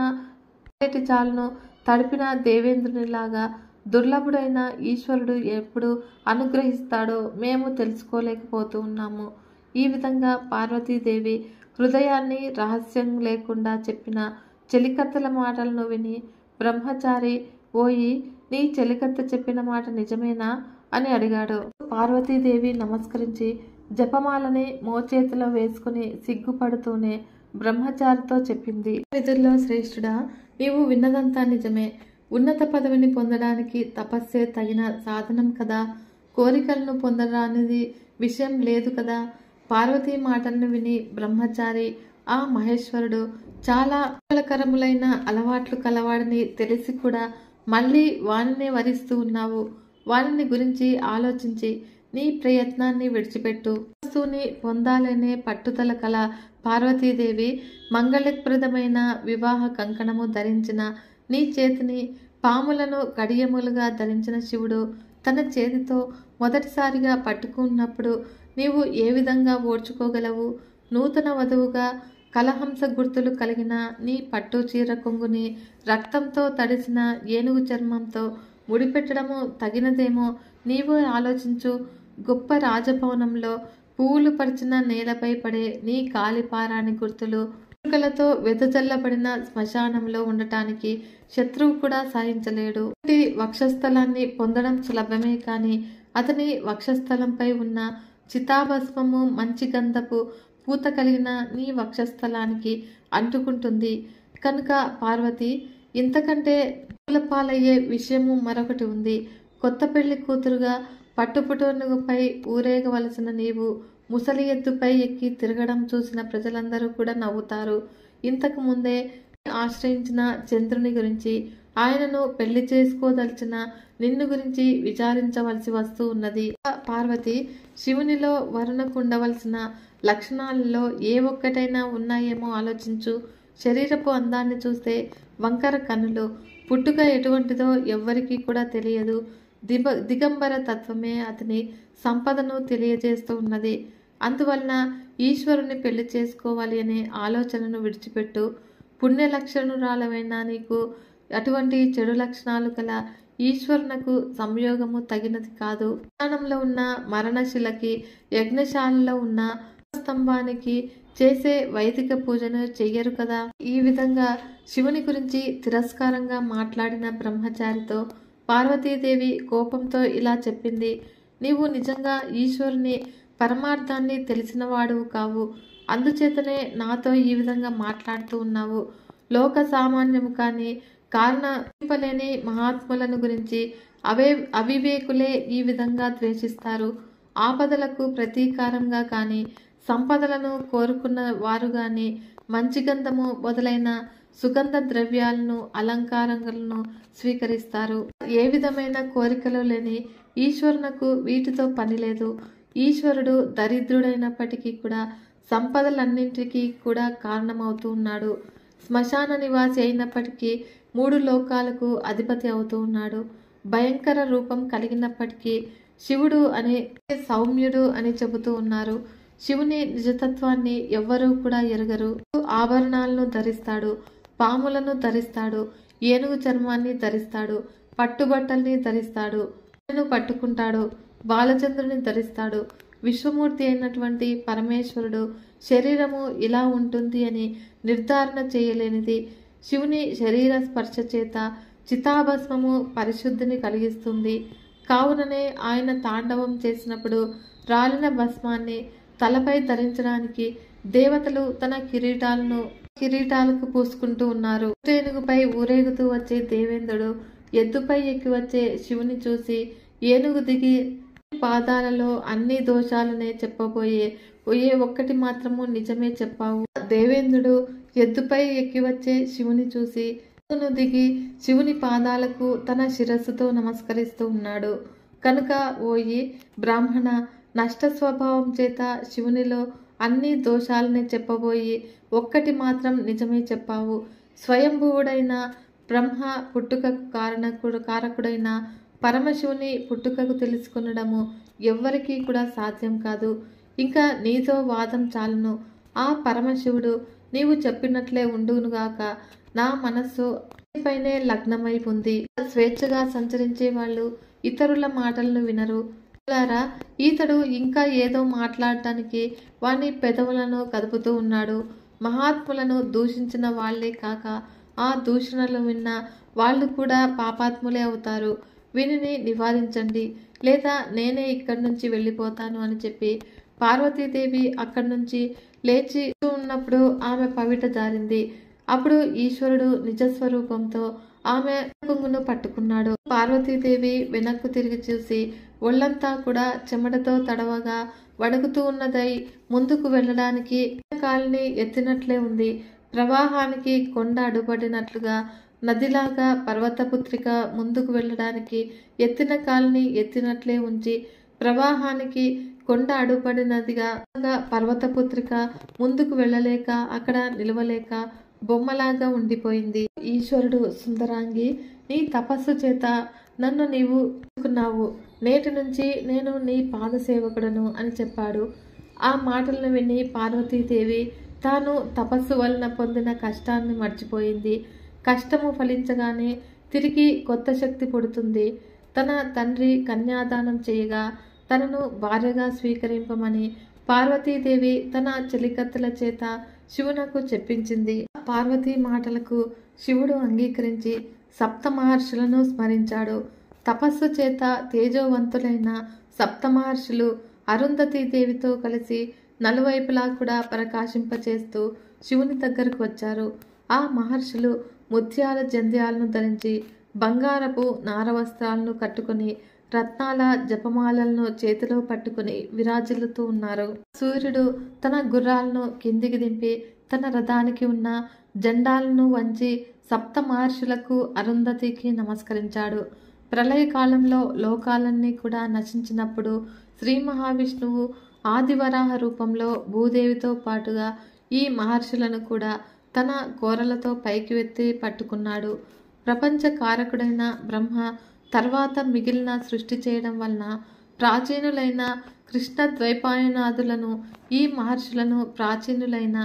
చాలును తడిపిన దేవేంద్రునిలాగా దుర్లభుడైన ఈశ్వరుడు ఎప్పుడు అనుగ్రహిస్తాడో మేము తెలుసుకోలేకపోతూ ఉన్నాము. ఈ విధంగా పార్వతీదేవి హృదయాన్ని రహస్యం లేకుండా చెప్పిన చెలికత్తెల మాటలను విని బ్రహ్మచారి, ఓయి నీ చెలికత్తె చెప్పిన మాట నిజమేనా అని అడిగాడు. పార్వతీదేవి నమస్కరించి జపమాలని మోచేతిలో వేసుకుని సిగ్గుపడుతూనే బ్రహ్మచారితో చెప్పింది, విధుల్లో శ్రేష్ఠుడా, నీవు విన్నదంతా నిజమే. ఉన్నత పదవిని పొందడానికి తపస్సే తగిన సాధనం కదా. కోరికలను పొందడానికి విషయం లేదు కదా. పార్వతీ మాటలను విని బ్రహ్మచారి, ఆ మహేశ్వరుడు చాలా మంగళకరములైన అలవాట్లు కలవాడని తెలిసి కూడా మళ్ళీ వానినే వరిస్తూ ఉన్నావు. వానిని గురించి ఆలోచించి నీ ప్రయత్నాన్ని విడిచిపెట్టు. వస్తువుని పొందాలనే పట్టుదల కల పార్వతీదేవి మంగళప్రదమైన వివాహ కంకణము ధరించిన నీ చేతిని పాములను కడియములుగా ధరించిన శివుడు తన చేతితో మొదటిసారిగా పట్టుకున్నప్పుడు నీవు ఏ విధంగా ఓర్చుకోగలవు? నూతన వధువుగా కలహంస గుర్తులు కలిగిన నీ పట్టు చీర కొంగుని రక్తంతో తడిసిన ఏనుగు చర్మంతో ముడిపెట్టడము తగినదేమో నీవు ఆలోచించు. గొప్ప రాజభవనంలో పువ్వులు పరిచిన నేలపై పడే నీ కాలిపారాని గుర్తులు తో వెదజల్లబడిన శ్మశానంలో ఉండటానికి శత్రువు కూడా సాధించలేడు. వక్షస్థలాన్ని పొందడం సులభమే కాని అతని వక్షస్థలంపై ఉన్న చితాభస్మము మంచి గంధపు పూత కలిగిన నీ వక్షస్థలానికి అంటుకుంటుంది కనుక పార్వతి, ఇంతకంటే పాలయ్యే విషయము మరొకటి ఉంది. కొత్త పెళ్లి కూతురుగా పట్టుపుటోనుగుపై ఊరేగవలసిన నీవు ముసలి ఎద్దుపై ఎక్కి తిరగడం చూసిన ప్రజలందరూ కూడా నవ్వుతారు. ఇంతకు ముందే ఆశ్రయించిన చంద్రుని గురించి, ఆయనను పెళ్లి చేసుకోదలిచిన నిన్ను గురించి విచారించవలసి వస్తూ ఉన్నది. పార్వతి, శివునిలో వరుణకు ఉండవలసిన లక్షణాలలో ఏ ఒక్కటైనా ఉన్నాయేమో ఆలోచించు. శరీరపు అందాన్ని చూస్తే వంకర కన్నులు, పుట్టుక ఎటువంటిదో ఎవ్వరికీ కూడా తెలియదు. దిగంబర తత్వమే అతని సంపదను తెలియజేస్తూ ఉన్నది. అందువలన ఈశ్వరుని పెళ్లి చేసుకోవాలి అనే ఆలోచనను విడిచిపెట్టు. పుణ్య లక్షణురాలమైన నీకు అటువంటి చెడు లక్షణాలు గల ఈశ్వరునకు సంయోగము తగినది కాదు. స్థానంలో ఉన్న మరణశిలకి, యజ్ఞశాలలో ఉన్న స్తంభానికి చేసే వైదిక పూజను చెయ్యరు కదా. ఈ విధంగా శివుని గురించి తిరస్కారంగా మాట్లాడిన బ్రహ్మచారితో పార్వతీదేవి కోపంతో ఇలా చెప్పింది, నీవు నిజంగా ఈశ్వరుని పరమార్థాన్ని తెలిసినవాడువు కావు. అందుచేతనే నాతో ఈ విధంగా మాట్లాడుతూ ఉన్నావు. లోక సామాన్యము కానీ కారణలేని మహాత్ములను గురించి అవివేకులే ఈ విధంగా ద్వేషిస్తారు. ఆపదలకు ప్రతీకారంగా కానీ సంపదలను కోరుకున్న వారు గాని మంచి గంధము మొదలైన సుగంధ ద్రవ్యాలను అలంకారములను స్వీకరిస్తారు. ఏ విధమైన కోరికలు లేని ఈశ్వరునకు వీటితో పని లేదు. ఈశ్వరుడు దరిద్రుడైనప్పటికీ కూడా సంపదలన్నింటికీ కూడా కారణమవుతూ ఉన్నాడు. శ్మశాన నివాసి అయినప్పటికీ 3 లోకాలకు అధిపతి అవుతూ ఉన్నాడు. భయంకర రూపం కలిగినప్పటికీ శివుడు అనే సౌమ్యుడు అని చెబుతూ ఉన్నారు. శివుని నిజతత్వాన్ని ఎవ్వరూ కూడా ఎరగరు. ఆభరణాలను ధరిస్తాడు, పాములను ధరిస్తాడు, ఏనుగు చర్మాన్ని ధరిస్తాడు, పట్టుబట్టల్ని ధరిస్తాడు, పట్టుకుంటాడు, బాలచంద్రుని ధరిస్తాడు. విశ్వమూర్తి అయినటువంటి పరమేశ్వరుడు శరీరము ఇలా ఉంటుంది అని నిర్ధారణ చేయలేనిది. శివుని శరీర స్పర్శ చేత చితాభస్మము పరిశుద్ధిని కలిగిస్తుంది. కావుననే ఆయన తాండవం చేసినప్పుడు రాలిన భస్మాన్ని తలపై ధరించడానికి దేవతలు తన కిరీటాలకు పూసుకుంటూ ఉన్నారు. ఏనుగుపై ఊరేగుతూ వచ్చే దేవేంద్రుడు ఎద్దుపై ఎక్కి వచ్చే శివుని చూసి ఏనుగు దిగి పాదాలలో అన్ని దోషాలనే చెప్పబోయే ఏ ఒక్కటి మాత్రము నిజమే చెప్పావు. దేవేంద్రుడు ఎద్దుపై ఎక్కి వచ్చే శివుని చూసి దిగి శివుని పాదాలకు తన శిరస్సుతో నమస్కరిస్తూ ఉన్నాడు. కనుక ఓయి బ్రాహ్మణ, నష్ట స్వభావం చేత శివునిలో అన్ని దోషాలనే చెప్పబోయి ఒక్కటి మాత్రం నిజమే చెప్పావు. స్వయంభువుడైన బ్రహ్మ పుట్టుకకు కారకుడైన పరమశివుని పుట్టుకకు తెలుసుకునడము ఎవ్వరికీ కూడా సాధ్యం కాదు. ఇంకా నీతో వాదం చాలును. ఆ పరమశివుడు నీవు చెప్పినట్లే ఉండునుగాక. నా మనస్సు పైనే లగ్నమై ఉంది. స్వేచ్ఛగా సంచరించే వాళ్ళు ఇతరుల మాటలను వినరు. లారా, ఈతడు ఇంకా ఏదో మాట్లాడటానికి వాని పెదవులను కదుపుతూ ఉన్నాడు. మహాత్ములను దూషించిన వాళ్లే కాక ఆ దూషణలు విన్న వాళ్ళు కూడా పాపాత్ములే అవుతారు. వీనిని నివారించండి, లేదా నేనే ఇక్కడి నుంచి వెళ్ళిపోతాను అని చెప్పి పార్వతీదేవి అక్కడి నుంచి లేచి ఉన్నప్పుడు ఆమె పవిట జారింది. అప్పుడు ఈశ్వరుడు నిజస్వరూపంతో ఆమె కొంగును పట్టుకున్నాడు. పార్వతీదేవి వెనక్కు తిరిగి చూసి ఒళ్ళంతా కూడా చెమటతో తడవగా వణుకుతూ ఉన్నదై ముందుకు వెళ్ళడానికి కాలిని ఎత్తినట్లే ఉంది. ప్రవాహానికి కొండ అడ్డుపడినట్లుగా నదిలాగా పర్వతపుత్రిక ముందుకు వెళ్ళడానికి ఎత్తిన కాలిని ఎత్తినట్లే ఉంచి ప్రవాహానికి కొండ అడ్డుపడినదిగా పర్వతపుత్రిక ముందుకు వెళ్ళలేక అక్కడ నిలవలేక బొమ్మలాగా ఉండిపోయింది. ఈశ్వరుడు, సుందరాంగి, నీ తపస్సు చేత నన్ను నీవు తీసుకున్నావు. నేటి నుంచి నేను నీ పాదసేవకుడను అని చెప్పాడు. ఆ మాటలను విని పార్వతీదేవి తాను తపస్సు వలన పొందిన కష్టాన్ని మర్చిపోయింది. కష్టము ఫలించగానే తిరిగి కొత్త శక్తి పుడుతుంది. తన తండ్రి కన్యాదానం చేయగా తనను భార్యగా స్వీకరింపమని పార్వతీదేవి తన చెలికత్తెల చేత శివునకు చెప్పించింది. పార్వతీ మాటలకు శివుడు అంగీకరించి సప్త మహర్షులను స్మరించాడు. తపస్సు చేత తేజోవంతులైన సప్తమహర్షులు అరుంధతీదేవితో కలిసి నలువైపులా కూడా ప్రకాశింపచేస్తూ శివుని దగ్గరకు వచ్చారు. ఆ మహర్షులు ముత్యాల జంధ్యాలను ధరించి బంగారపు నారవస్త్రాలను కట్టుకుని రత్నాల జపమాలలను చేతిలో పట్టుకుని విరాజిల్లుతూ ఉన్నారు. సూర్యుడు తన గుర్రాలను కిందికి దింపి తన రథానికి ఉన్న జెండాలను వంచి సప్త మహర్షులకు అరుంధతికి నమస్కరించాడు. ప్రళయకాలంలో లోకాలన్నీ కూడా నశించినప్పుడు శ్రీ మహావిష్ణువు ఆదివరాహ రూపంలో భూదేవితో పాటుగా ఈ మహర్షులను కూడా తన కోరలతో పైకి ఎత్తి పట్టుకున్నాడు. ప్రపంచ కారకుడైన బ్రహ్మ తర్వాత మిగిలిన సృష్టి చేయడం వలన ప్రాచీనులైన కృష్ణ ద్వైపాయనాదులను ఈ మహర్షులను ప్రాచీనులైన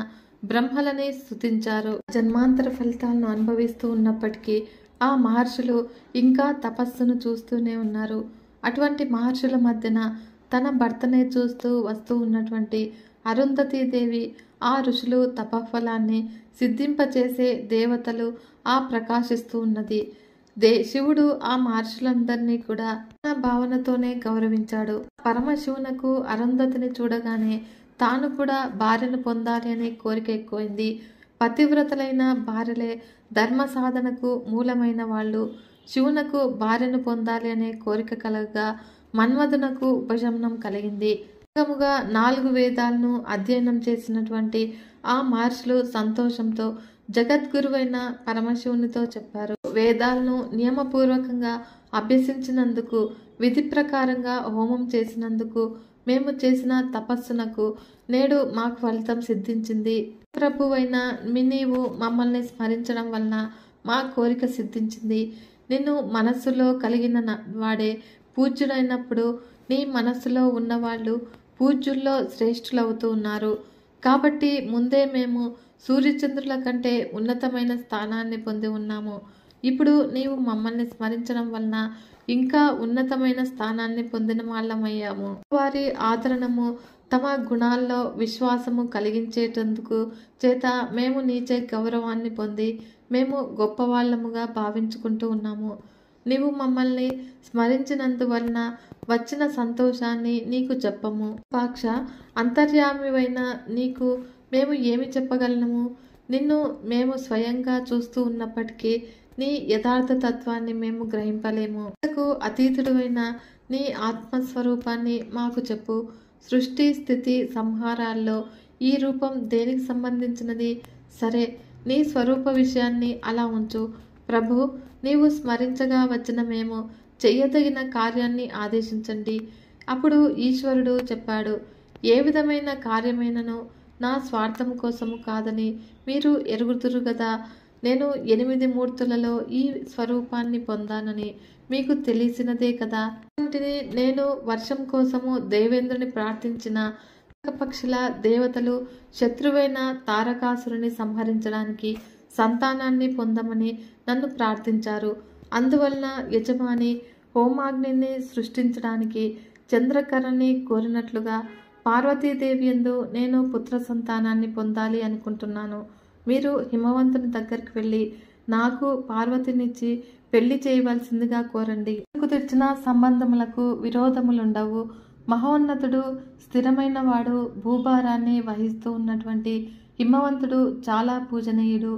బ్రహ్మలని స్తుతించారు. జన్మాంతర ఫలితాలను అనుభవిస్తూ ఉన్నప్పటికీ ఆ మహర్షులు ఇంకా తపస్సును చూస్తూనే ఉన్నారు. అటువంటి మహర్షుల మధ్యన తన భర్తనే చూస్తూ వస్తూ ఉన్నటువంటి అరుంధతీదేవి ఆ ఋషులు తపఫలాన్ని సిద్ధింపచేసే దేవతలు ఆ ప్రకాశిస్తూ ఉన్నది. శివుడు ఆ మహర్షులందరినీ కూడా తన భావనతోనే గౌరవించాడు. పరమశివునకు అరుంధతిని చూడగానే తాను కూడా భార్యను పొందాలి అనే కోరిక ఎక్కువైంది. పతివ్రతలైన భార్యలే ధర్మ సాధనకు మూలమైన వాళ్ళు. శివునకు భార్యను పొందాలి అనే కోరిక కలగగా మన్మధునకు ఉపశమనం కలిగింది. వేగముగా 4 వేదాలను అధ్యయనం చేసినటువంటి ఆ మహర్షులు సంతోషంతో జగద్గురువైన పరమశివునితో చెప్పారు. వేదాలను నియమపూర్వకంగా అభ్యసించినందుకు, విధి ప్రకారంగా హోమం చేసినందుకు, మేము చేసిన తపస్సునకు నేడు మాకు ఫలితం సిద్ధించింది. ప్రభువైన నీవు మమ్మల్ని స్మరించడం వలన మా కోరిక సిద్ధించింది. నిన్ను మనస్సులో కలిగిన వాడే పూజ్యుడైనప్పుడు నీ మనస్సులో ఉన్నవాళ్ళు పూజ్యుల్లో శ్రేష్ఠులవుతూ ఉన్నారు. కాబట్టి ముందే మేము సూర్యచంద్రుల కంటే ఉన్నతమైన స్థానాన్ని పొంది ఉన్నాము. ఇప్పుడు నీవు మమ్మల్ని స్మరించడం వలన ఇంకా ఉన్నతమైన స్థానాన్ని పొందిన వాళ్ళమయ్యాము. వారి ఆదరణము తమ గుణాల్లో విశ్వాసము కలిగించేటందుకు చేత మేము నీచే గౌరవాన్ని పొంది మేము గొప్పవాళ్ళముగా భావించుకుంటూ ఉన్నాము. నీవు మమ్మల్ని స్మరించినందువలన వచ్చిన సంతోషాన్ని నీకు చెప్పము. పాక్ష అంతర్యామివైన నీకు మేము ఏమి చెప్పగలము? నిన్ను మేము స్వయంగా చూస్తూ ఉన్నప్పటికీ నీ యథార్థ తత్వాన్ని మేము గ్రహింపలేము. అతీతుడైన నీ ఆత్మస్వరూపాన్ని మాకు చెప్పు. సృష్టి, స్థితి, సంహారాల్లో ఈ రూపం దేనికి సంబంధించినది? సరే, నీ స్వరూప విషయాన్ని అలా ఉంచు. ప్రభు, నీవు స్మరించగా వచ్చిన మేము చెయ్యదగిన కార్యాన్ని ఆదేశించండి. అప్పుడు ఈశ్వరుడు చెప్పాడు, ఏ విధమైన కార్యమైనను నా స్వార్థం కోసము కాదని మీరు ఎరుగుదురు గదా. నేను 8 మూర్తులలో ఈ స్వరూపాన్ని పొందానని మీకు తెలిసినదే కదా. నేను వర్షం కోసము దేవేంద్రుని ప్రార్థించిన పక్షుల దేవతలు శత్రువైన తారకాసురుని సంహరించడానికి సంతానాన్ని పొందమని నన్ను ప్రార్థించారు. అందువలన యజమాని హోమాగ్నిని సృష్టించడానికి చంద్రకరణని కోరినట్లుగా పార్వతీదేవి యందు నేను పుత్ర సంతానాన్ని పొందాలి అనుకుంటున్నాను. మీరు హిమవంతుని దగ్గరికి వెళ్ళి నాకు పార్వతినిచ్చి పెళ్లి చేయవలసిందిగా కోరండి. నాకు తెచ్చిన సంబంధములకు విరోధములుండవు. మహోన్నతుడు, స్థిరమైన వాడు, భూభారాన్ని వహిస్తూ ఉన్నటువంటి హిమవంతుడు చాలా పూజనీయుడు.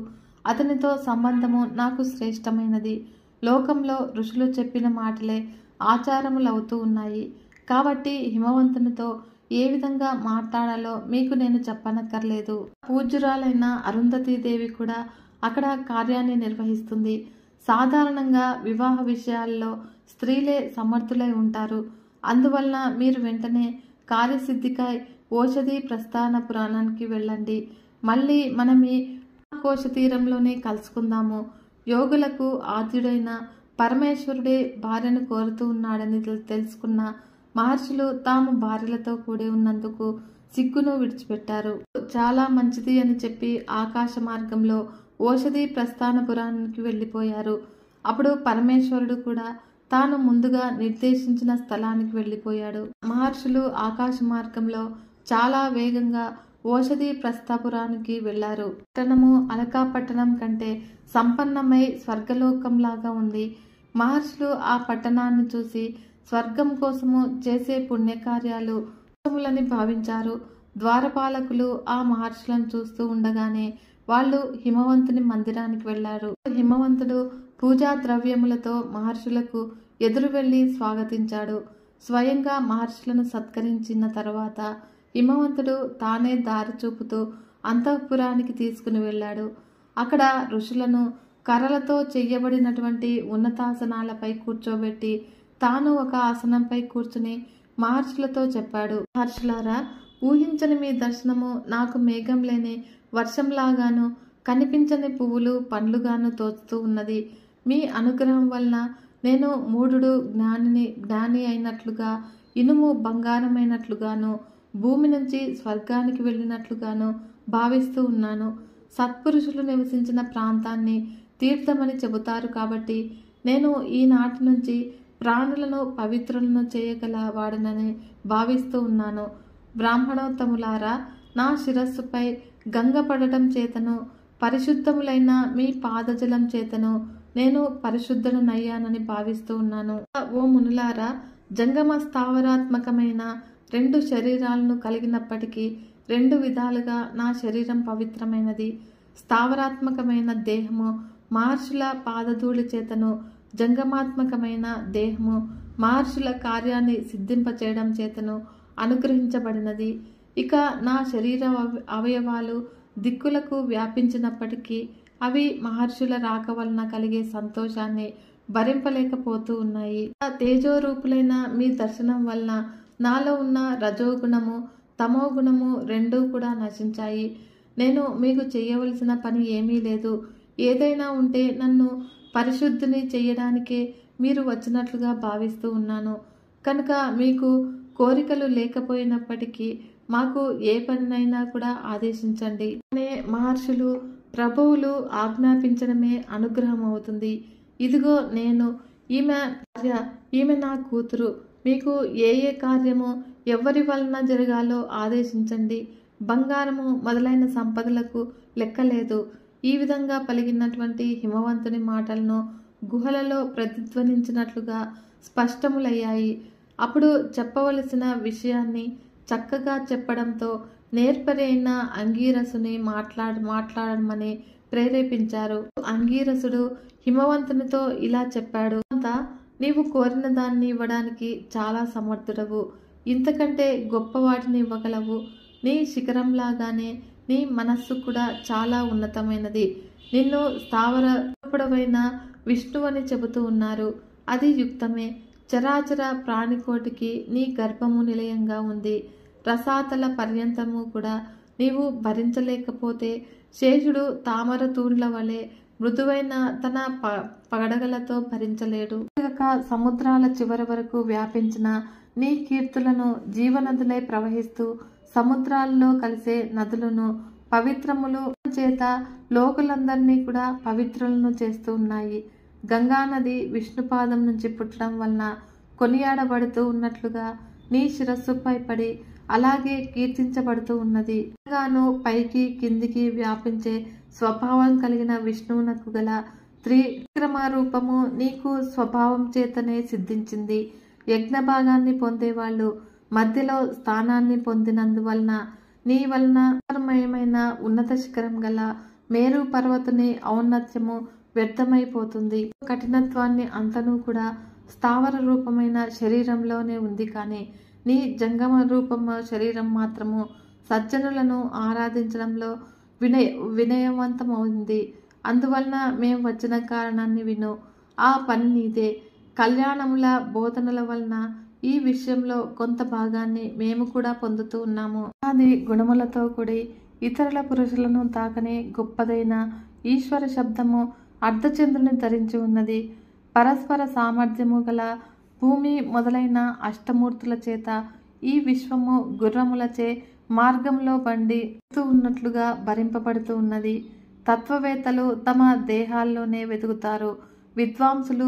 అతనితో సంబంధము నాకు శ్రేష్టమైనది. లోకంలో ఋషులు చెప్పిన మాటలే ఆచారములవుతూ ఉన్నాయి. కాబట్టి హిమవంతునితో ఏ విధంగా మాట్లాడాలో మీకు నేను చెప్పనక్కర్లేదు. పూజ్యురాలైన అరుంధతీదేవి కూడా అక్కడ కార్యాన్ని నిర్వహిస్తుంది. సాధారణంగా వివాహ విషయాల్లో స్త్రీలే సమర్థులై ఉంటారు. అందువలన మీరు వెంటనే కార్యసిద్ధికై ఓషధి ప్రస్థాన పురాణానికి వెళ్ళండి. మళ్ళీ మనం ఈ కోశ తీరంలోనే కలుసుకుందాము. యోగులకు ఆద్యుడైన పరమేశ్వరుడే భార్యను కోరుతూ ఉన్నాడని తెలుసుకున్న మహర్షులు తాము భార్యలతో కూడి ఉన్నందుకు సిగ్గును విడిచిపెట్టారు. చాలా మంచిది అని చెప్పి ఆకాశ మార్గంలో ఓషధి ప్రస్థానపురానికి వెళ్ళిపోయారు. అప్పుడు పరమేశ్వరుడు కూడా తాను ముందుగా నిర్దేశించిన స్థలానికి వెళ్ళిపోయాడు. మహర్షులు ఆకాశ మార్గంలో చాలా వేగంగా ఓషధి ప్రస్థాపురానికి వెళ్లారు. పట్టణము అలకా పట్టణం కంటే సంపన్నమై స్వర్గలోకంలాగా ఉంది. మహర్షులు ఆ పట్టణాన్ని చూసి స్వర్గం కోసము చేసే పుణ్యకార్యాలు ని భావించారు. ద్వారపాలకులు ఆ మహర్షులను చూస్తూ ఉండగానే వాళ్ళు హిమవంతుని మందిరానికి వెళ్లారు. హిమవంతుడు పూజా ద్రవ్యములతో మహర్షులకు ఎదురు వెళ్లి స్వాగతించాడు. స్వయంగా మహర్షులను సత్కరించిన తర్వాత హిమవంతుడు తానే దారి చూపుతూ అంతఃపురానికి తీసుకుని వెళ్ళాడు. అక్కడ ఋషులను కర్రలతో చెయ్యబడినటువంటి ఉన్నతాసనాలపై కూర్చోబెట్టి తాను ఒక ఆసనంపై కూర్చుని మహర్షులతో చెప్పాడు. మహర్షులారా, ఊహించని మీ దర్శనము నాకు మేఘం లేని వర్షంలాగాను కనిపించని పువ్వులు పండ్లుగాను తోచుతూ ఉన్నది. మీ అనుగ్రహం వలన నేను మూఢుడు జ్ఞాని అయినట్లుగా, ఇనుము బంగారమైనట్లుగాను, భూమి నుంచి స్వర్గానికి వెళ్ళినట్లుగాను భావిస్తూ ఉన్నాను. సత్పురుషులు నివసించిన ప్రాంతాన్ని తీర్థమని చెబుతారు కాబట్టి నేను ఈనాటి నుంచి ప్రాణులను పవిత్రులను చేయగల వాడనని భావిస్తూ ఉన్నాను. బ్రాహ్మణోత్తములారా, నా శిరస్సుపై గంగ పడటం చేతను పరిశుద్ధములైన మీ పాదజలం చేతను నేను పరిశుద్ధుడనయ్యానని భావిస్తూ ఉన్నాను. ఓ మునులారా, జంగమ స్థావరాత్మకమైన 2 శరీరాలను కలిగినప్పటికీ 2 విధాలుగా నా శరీరం పవిత్రమైనది. స్థావరాత్మకమైన దేహము మహర్షుల పాదధూళి చేతను, జంగమాత్మకమైన దేహము మహర్షుల కార్యాన్ని సిద్ధింపచేయడం చేతను అనుగ్రహించబడినది. ఇక నా శరీర అవయవాలు దిక్కులకు వ్యాపించినప్పటికీ అవి మహర్షుల రాక వలన కలిగే సంతోషాన్ని భరింపలేకపోతూ ఉన్నాయి. తేజోరూపులైన మీ దర్శనం వలన నాలో ఉన్న రజోగుణము తమో గుణము రెండూ కూడా నశించాయి. నేను మీకు చేయవలసిన పని ఏమీ లేదు. ఏదైనా ఉంటే నన్ను పరిశుద్ధిని చేయడానికే మీరు వచ్చినట్లుగా భావిస్తూ ఉన్నాను. కనుక మీకు కోరికలు లేకపోయినప్పటికీ మాకు ఏ పనినైనా కూడా ఆదేశించండి. మహర్షులు ప్రభువులు ఆజ్ఞాపించడమే అనుగ్రహం అవుతుంది. ఇదిగో నేను, ఈమె నా కూతురు. మీకు ఏ కార్యము ఎవరి వలన జరగాలో ఆదేశించండి. బంగారము మొదలైన సంపదలకు లెక్కలేదు. ఈ విధంగా పలికినటువంటి హిమవంతుని మాటలను గుహలలో ప్రతిధ్వనించినట్లుగా స్పష్టములయ్యాయి. అప్పుడు చెప్పవలసిన విషయాన్ని చక్కగా చెప్పడంతో నేర్పరైన అంగీరసుని మాట్లాడమని ప్రేరేపించారు. అంగీరసుడు హిమవంతునితో ఇలా చెప్పాడు. నీవు కోరిన దాన్ని ఇవ్వడానికి చాలా సమర్థుడవు. ఇంతకంటే గొప్ప వాటిని ఇవ్వగలవు. నీ శిఖరంలాగానే నీ మనస్సు కూడా చాలా ఉన్నతమైనది. నిన్ను స్థావరపుడవైన విష్ణువని చెబుతూ ఉన్నారు. అది యుక్తమే. చరాచర ప్రాణికోటికి నీ గర్భము నిలయంగా ఉంది. రసాతల పర్యంతము కూడా నీవు భరించలేకపోతే శేషుడు తామర తూండ్ల వలె మృదువైన తన పగడగలతో భరించలేడు. సముద్రాల చివరి వరకు వ్యాపించిన నీ కీర్తులను జీవనదులై ప్రవహిస్తూ సముద్రాల్లో కలిసే నదులను పవిత్రములు చేత లోకులందరినీ కూడా పవిత్రులను చేస్తూ ఉన్నాయి. గంగానది విష్ణుపాదం నుంచి పుట్టడం వలన కొనియాడబడుతూ ఉన్నట్లుగా నీ శిరస్సుపై పడి అలాగే కీర్తించబడుతూ ఉన్నది. గంగాను పైకి కిందికి వ్యాపించే స్వభావం కలిగిన విష్ణువునకు గల త్రివిక్రమ రూపము నీకు స్వభావం చేతనే సిద్ధించింది. యజ్ఞ భాగాన్ని పొందేవాళ్ళు మధ్యలో స్థానాన్ని పొందినందువలన నీ వలన మయమైన ఉన్నత శిఖరం గల మేరు పర్వతుని ఔన్నత్యము వ్యర్థమైపోతుంది. కఠినత్వాన్ని అంతను కూడా స్థావర రూపమైన శరీరంలోనే ఉంది. కానీ నీ జంగమ రూపము శరీరం మాత్రము సజ్జనులను ఆరాధించడంలో వినయవంతమైంది. అందువలన మేము వచ్చిన కారణాన్ని విను. ఆ పని నీదే. కళ్యాణముల బోధనల వలన ఈ విషయంలో కొంత భాగాన్ని మేము కూడా పొందుతూ ఉన్నాము. అది గుణములతో కూడి ఇతరుల పురుషులను తాకనే గొప్పదైన ఈశ్వర శబ్దము అర్ధచంద్రుని ధరించి ఉన్నది. పరస్పర సామర్థ్యము గల భూమి మొదలైన అష్టమూర్తుల చేత ఈ విశ్వము గుర్రములచే మార్గంలో బండి ఉన్నట్లుగా భరింపబడుతూ ఉన్నది. తత్వవేత్తలు తమ దేహాల్లోనే వెతుకుతారు. విద్వాంసులు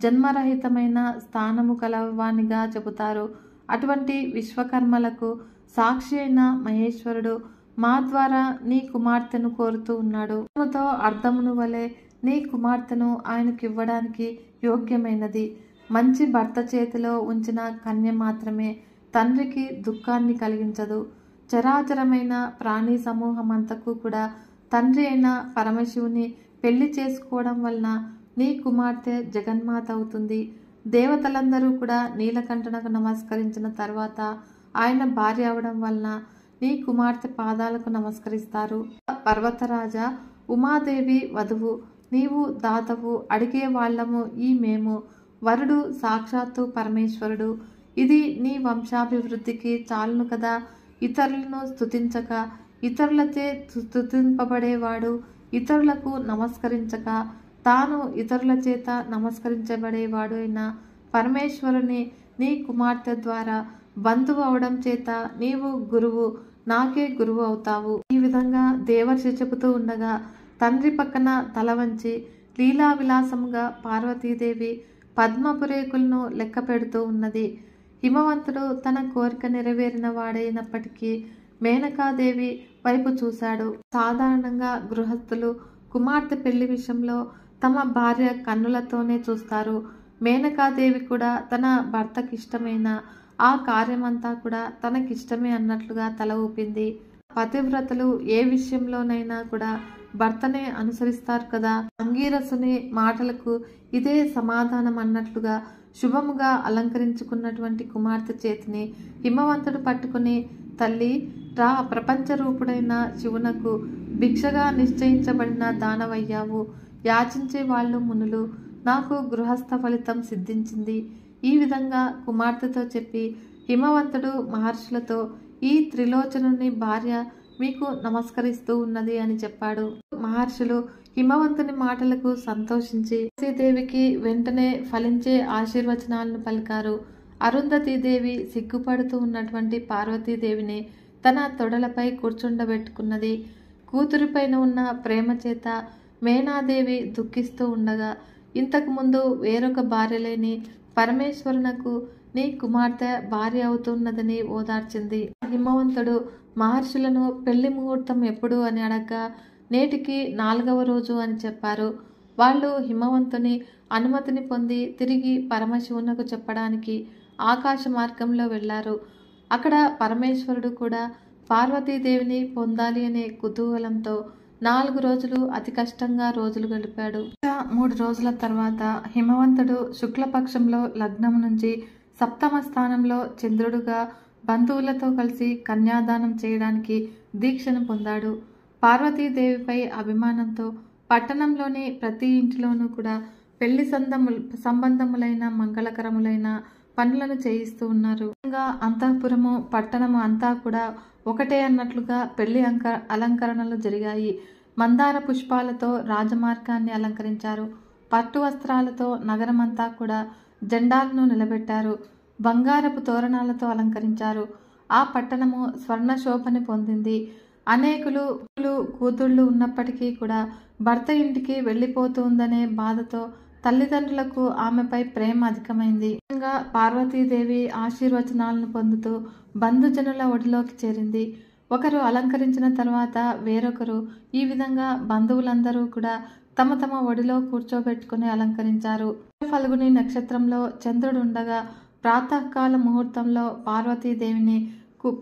జన్మరహితమైన స్థానము కలవానిగా చెబుతారు. అటువంటి విశ్వకర్మలకు సాక్షి అయిన మహేశ్వరుడు మా ద్వారా నీ కుమార్తెను కోరుతూ ఉన్నాడు. అర్థమును వలె నీ కుమార్తెను ఆయనకు ఇవ్వడానికి యోగ్యమైనది. మంచి భర్త చేతిలో ఉంచిన కన్య మాత్రమే తండ్రికి దుఃఖాన్ని కలిగించదు. చరాచరమైన ప్రాణి సమూహమంతకు కూడా తండ్రి అయిన పరమశివుని పెళ్లి చేసుకోవడం వలన నీ కుమార్తె జగన్మాత అవుతుంది. దేవతలందరూ కూడా నీలకంఠనకు నమస్కరించిన తర్వాత ఆయన భార్య అవడం వలన నీ కుమార్తె పాదాలకు నమస్కరిస్తారు. పర్వతరాజా, ఉమాదేవి వధువు, నీవు దాతవు, అడిగే వాళ్ళము ఈ మేము. వరుడు సాక్షాత్తు పరమేశ్వరుడు. ఇది నీ వంశాభివృద్ధికి చాలును కదా. ఇతరులను స్తుతించక ఇతరులచే స్తుతింపబడేవాడు, ఇతరులకు నమస్కరించక తాను ఇతరుల చేత నమస్కరించబడేవాడు అయిన పరమేశ్వరుని నీ కుమార్తె ద్వారా బంధువు అవడం చేత నీవు గురువు, నాకే గురువు అవుతావు. ఈ విధంగా దేవర్షి చెబుతూ ఉండగా తండ్రి పక్కన తల వంచి లీలా విలాసముగా పార్వతీదేవి పద్మపురేకులను లెక్క పెడుతూ ఉన్నది. హిమవంతుడు తన కోరిక నెరవేరిన వాడైనప్పటికీ మేనకాదేవి వైపు చూశాడు. సాధారణంగా గృహస్థులు కుమార్తె పెళ్లి విషయంలో తమ భార్య కన్నులతోనే చూస్తారు. మేనకాదేవి కూడా తన భర్తకి ఇష్టమైన ఆ కార్యమంతా కూడా తనకిష్టమే అన్నట్లుగా తల ఊపింది. పతివ్రతలు ఏ విషయంలోనైనా కూడా భర్తనే అనుసరిస్తారు కదా. అంగీరసుని మాటలకు ఇదే సమాధానం అన్నట్లుగా శుభముగా అలంకరించుకున్నటువంటి కుమార్తె చేతిని హిమవంతుడు పట్టుకుని, తల్లి రా, ప్రపంచ రూపుడైన శివునకు భిక్షగా నిశ్చయించబడిన దానవయ్యావు. యాచించే వాళ్ళు మునులు. నాకు గృహస్థ ఫలితం సిద్ధించింది. ఈ విధంగా కుమార్తెతో చెప్పి హిమవంతుడు మహర్షులతో ఈ త్రిలోచనుని భార్య మీకు నమస్కరిస్తూ ఉన్నది అని చెప్పాడు. మహర్షులు హిమవంతుని మాటలకు సంతోషించి దేవికి వెంటనే ఫలించే ఆశీర్వచనాలను పలికారు. అరుంధతీదేవి సిగ్గుపడుతూ ఉన్నటువంటి పార్వతీదేవిని తన తొడలపై కూర్చుండబెట్టుకున్నది. కూతురిపైన ఉన్న ప్రేమ చేత మేనాదేవి దుఃఖిస్తూ ఉండగా ఇంతకుముందు వేరొక భార్య లేని పరమేశ్వరునకు నీ కుమార్తె భార్య అవుతున్నదని ఓదార్చింది. హిమవంతుడు మహర్షులను పెళ్లి ముహూర్తం ఎప్పుడు అని అడగ్గా నేటికి 4వ రోజు అని చెప్పారు. వాళ్ళు హిమవంతుని అనుమతిని పొంది తిరిగి పరమశివునకు చెప్పడానికి ఆకాశ మార్గంలో వెళ్ళారు. అక్కడ పరమేశ్వరుడు కూడా పార్వతీదేవిని పొందాలి అనే కుతూహలంతో 4 రోజులు అతి కష్టంగా రోజులు గడిపాడు. 3 రోజుల తర్వాత హిమవంతుడు శుక్లపక్షంలో లగ్నం నుంచి 7వ స్థానంలో చంద్రుడుగా బంధువులతో కలిసి కన్యాదానం చేయడానికి దీక్షను పొందాడు. పార్వతీదేవిపై అభిమానంతో పట్టణంలోని ప్రతి ఇంటిలోనూ కూడా పెళ్లి సంబంధములైన మంగళకరములైన పనులను చేయిస్తూ ఉన్నారు. అంతఃపురము పట్టణము అంతా కూడా ఒకటే అన్నట్లుగా పెళ్లి అలంకరణలు జరిగాయి. మందార పుష్పాలతో రాజమార్గాన్ని అలంకరించారు. పట్టు వస్త్రాలతో నగరమంతా కూడా జెండాలను నిలబెట్టారు. బంగారపు తోరణాలతో అలంకరించారు. ఆ పట్టణము స్వర్ణ శోభని పొందింది. అనేకులు కూతుళ్ళు ఉన్నప్పటికీ కూడా భర్త ఇంటికి వెళ్ళిపోతుందనే బాధతో తల్లిదండ్రులకు ఆమెపై ప్రేమ అధికమైంది. పార్వతీదేవి ఆశీర్వచనాలను పొందుతూ బంధుజనుల ఒడిలోకి చేరింది. ఒకరు అలంకరించిన తర్వాత వేరొకరు, ఈ విధంగా బంధువులందరూ కూడా తమ తమ ఒడిలో కూర్చోబెట్టుకుని అలంకరించారు. ఫల్గుని నక్షత్రంలో చంద్రుడు ఉండగా ప్రాతకాల ముహూర్తంలో పార్వతీదేవిని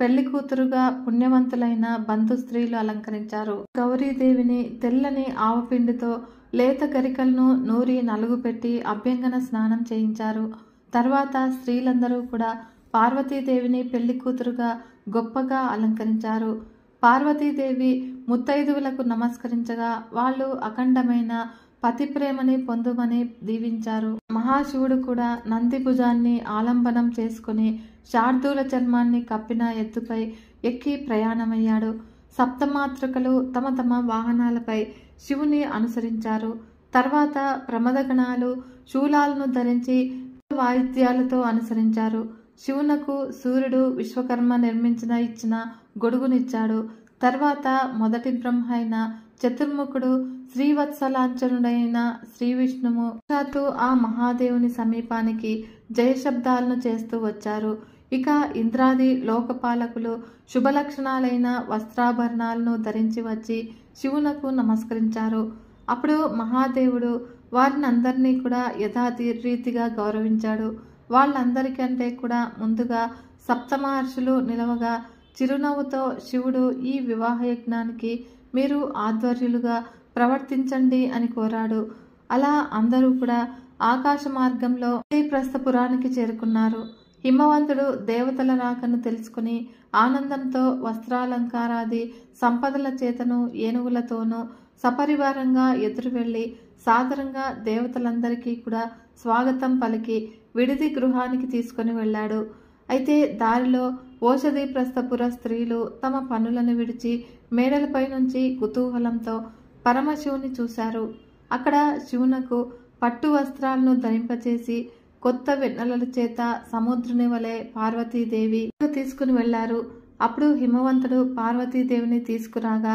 పెళ్లి కూతురుగా పుణ్యవంతులైన బంధు స్త్రీలు అలంకరించారు. గౌరీదేవిని తెల్లని ఆవపిండితో లేత గరికలను నూరి నలుగు పెట్టి అభ్యంగన స్నానం చేయించారు. తర్వాత స్త్రీలందరూ కూడా పార్వతీదేవిని పెళ్లి కూతురుగా గొప్పగా అలంకరించారు. పార్వతీదేవి ముత్తైదువులకు నమస్కరించగా వాళ్ళు అఖండమైన పతి ప్రేమని పొందుమని దీవించారు. మహాశివుడు కూడా నంది భుజాన్ని ఆలంబనం చేసుకుని శార్దూల చర్మాన్ని కప్పిన ఎద్దుపై ఎక్కి ప్రయాణమయ్యాడు. సప్తమాతృకలు తమ తమ వాహనాలపై శివుని అనుసరించారు. తర్వాత ప్రమదగణాలు శూలాలను ధరించి వాయిద్యాలతో అనుసరించారు. శివునకు సూర్యుడు విశ్వకర్మ ఇచ్చిన గొడుగునిచ్చాడు. తర్వాత మొదటి బ్రహ్మ అయిన చతుర్ముఖుడు శ్రీవత్సలాంఛనుడైన శ్రీ విష్ణువు సాక్షాత్తు ఆ మహాదేవుని సమీపానికి జయశబ్దాలను చేస్తూ వచ్చారు. ఇక ఇంద్రాది లోకపాలకులు శుభలక్షణాలైన వస్త్రాభరణాలను ధరించి వచ్చి శివునకు నమస్కరించారు. అప్పుడు మహాదేవుడు వారిని అందరినీ కూడా యథారీతిగా గౌరవించాడు. వాళ్ళందరికంటే కూడా ముందుగా సప్తమహర్షులు నిలవగా చిరునవ్వుతో శివుడు ఈ వివాహ యజ్ఞానికి మీరు ఆధ్వర్యులుగా ప్రవర్తించండి అని కోరాడు. అలా అందరూ కూడా ఆకాశ మార్గంలో ప్రస్థపురానికి చేరుకున్నారు. హిమవంతుడు దేవతల రాకను తెలుసుకుని ఆనందంతో వస్త్రాలంకారాది సంపదల చేతను ఏనుగులతోనూ సపరివారంగా ఎదురు వెళ్లి సాదరంగా దేవతలందరికీ కూడా స్వాగతం పలికి విడిది గృహానికి తీసుకుని వెళ్ళాడు. అయితే దారిలో ఓషధి ప్రస్థపుర స్త్రీలు తమ పనులను విడిచి మేడలపై నుంచి కుతూహలంతో పరమశివుని చూశారు. అక్కడ శివునకు పట్టు వస్త్రాలను ధరింపచేసి కొత్త వెన్నెలల చేత సముద్రుని వలె పార్వతీదేవి తీసుకుని వెళ్లారు. అప్పుడు హిమవంతుడు పార్వతీదేవిని తీసుకురాగా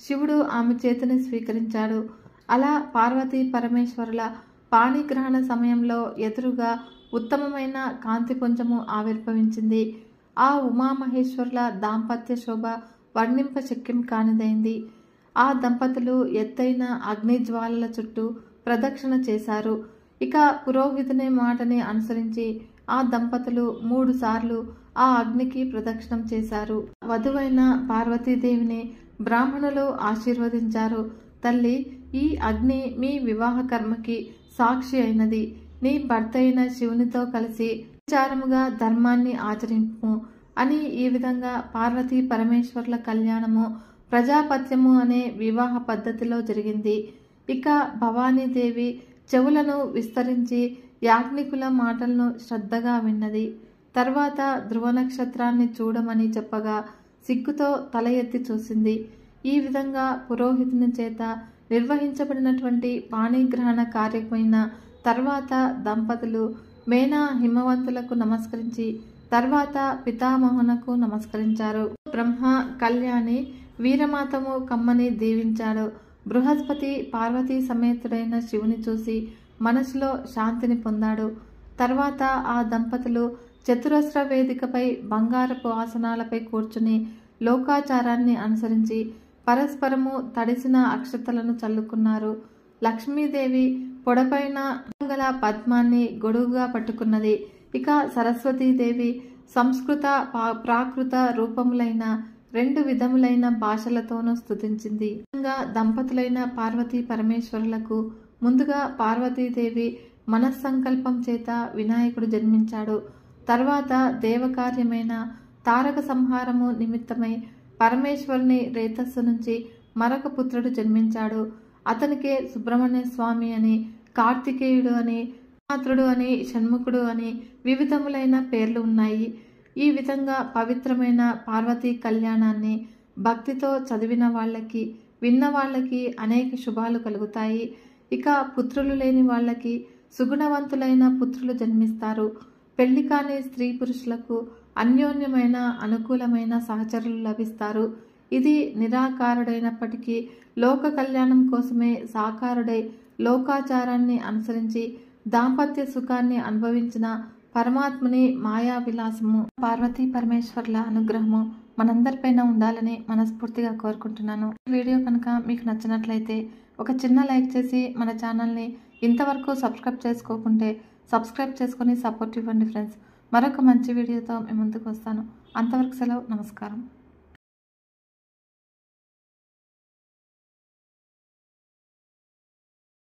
శివుడు ఆమె చేతిని స్వీకరించాడు. అలా పార్వతీ పరమేశ్వరుల పాణిగ్రహణ సమయంలో ఎదురుగా ఉత్తమమైన కాంతిపుంజము ఆవిర్భవించింది. ఆ ఉమామహేశ్వరుల దాంపత్య శోభ వర్ణింప శక్యం కానిదైంది. ఆ దంపతులు ఎత్తైన అగ్నిజ్వాలల చుట్టూ ప్రదక్షిణ చేశారు. ఇక పురోహితుని మాటని అనుసరించి ఆ దంపతులు 3 సార్లు ఆ అగ్నికి ప్రదక్షిణం చేశారు. వధువైన పార్వతీదేవిని బ్రాహ్మణులు ఆశీర్వదించారు. తల్లి, ఈ అగ్ని మీ వివాహ కర్మకి సాక్షి అయినది. నీ భర్త అయిన శివునితో కలిసి విచారముగా ధర్మాన్ని ఆచరింపు అని ఈ విధంగా పార్వతీ పరమేశ్వర్ల కళ్యాణము ప్రజాపత్యము అనే వివాహ పద్ధతిలో జరిగింది. ఇక భవానీదేవి చెవులను విస్తరించి యాజ్ఞికుల మాటలను శ్రద్ధగా విన్నది. తర్వాత ధ్రువ నక్షత్రాన్ని చూడమని చెప్పగా సిగ్గుతో తల ఎత్తి చూసింది. ఈ విధంగా పురోహితుని చేత నిర్వహించబడినటువంటి పాణిగ్రహణ కార్యమైన తర్వాత దంపతులు మేనా హిమవంతులకు నమస్కరించి తర్వాత పితామహునకు నమస్కరించారు. బ్రహ్మ కళ్యాణి వీరమాతము కమ్మని దీవించాడు. బృహస్పతి పార్వతీ సమేతుడైన శివుని చూసి మనసులో శాంతిని పొందాడు. తర్వాత ఆ దంపతులు చతురస్ర వేదికపై బంగారపు ఆసనాలపై కూర్చుని లోకాచారాన్ని అనుసరించి పరస్పరము తడిసిన అక్షతలను చల్లుకున్నారు. లక్ష్మీదేవి పొడపైన గల పద్మాన్ని గొడుగుగా పట్టుకున్నది. ఇక సరస్వతీదేవి సంస్కృత ప్రాకృత రూపములైన 2 విధములైన భాషలతోనూ స్తుతించింది. దంపతులైన పార్వతీ పరమేశ్వరులకు ముందుగా పార్వతీదేవి మనస్సంకల్పం చేత వినాయకుడు జన్మించాడు. తర్వాత దేవకార్యమైన తారక సంహారము నిమిత్తమై పరమేశ్వరుని రేతస్సు నుంచి మరొక పుత్రుడు జన్మించాడు. అతనికే సుబ్రహ్మణ్య స్వామి అని, కార్తికేయుడు అని, మాతృడు అని, షణ్ముఖుడు అని వివిధములైన పేర్లు ఉన్నాయి. ఈ విధంగా పవిత్రమైన పార్వతీ కళ్యాణాన్ని భక్తితో చదివిన వాళ్ళకి, విన్న వాళ్ళకి అనేక శుభాలు కలుగుతాయి. ఇక పుత్రులు లేని వాళ్ళకి సుగుణవంతులైన పుత్రులు జన్మిస్తారు. పెళ్లి కాని స్త్రీ పురుషులకు అన్యోన్యమైన అనుకూలమైన సహచరులు లభిస్తారు. ఇది నిరాకారుడైనప్పటికీ లోక కళ్యాణం కోసమే సాకారుడై లోకాచారాన్ని అనుసరించి దాంపత్య సుఖాన్ని అనుభవించిన పరమాత్ముని మాయా విలాసము పార్వతీ పరమేశ్వర్ల అనుగ్రహము మనందరిపైన ఉండాలని మనస్ఫూర్తిగా కోరుకుంటున్నాను. ఈ వీడియో కనుక మీకు నచ్చినట్లయితే ఒక చిన్న లైక్ చేసి మన ఛానల్ని ఇంతవరకు సబ్స్క్రైబ్ చేసుకోకుంటే సబ్స్క్రైబ్ చేసుకొని సపోర్ట్ ఇవ్వండి ఫ్రెండ్స్. మరొక మంచి వీడియోతో మీ ముందుకు వస్తాను. అంతవరకు సెలవు. నమస్కారం.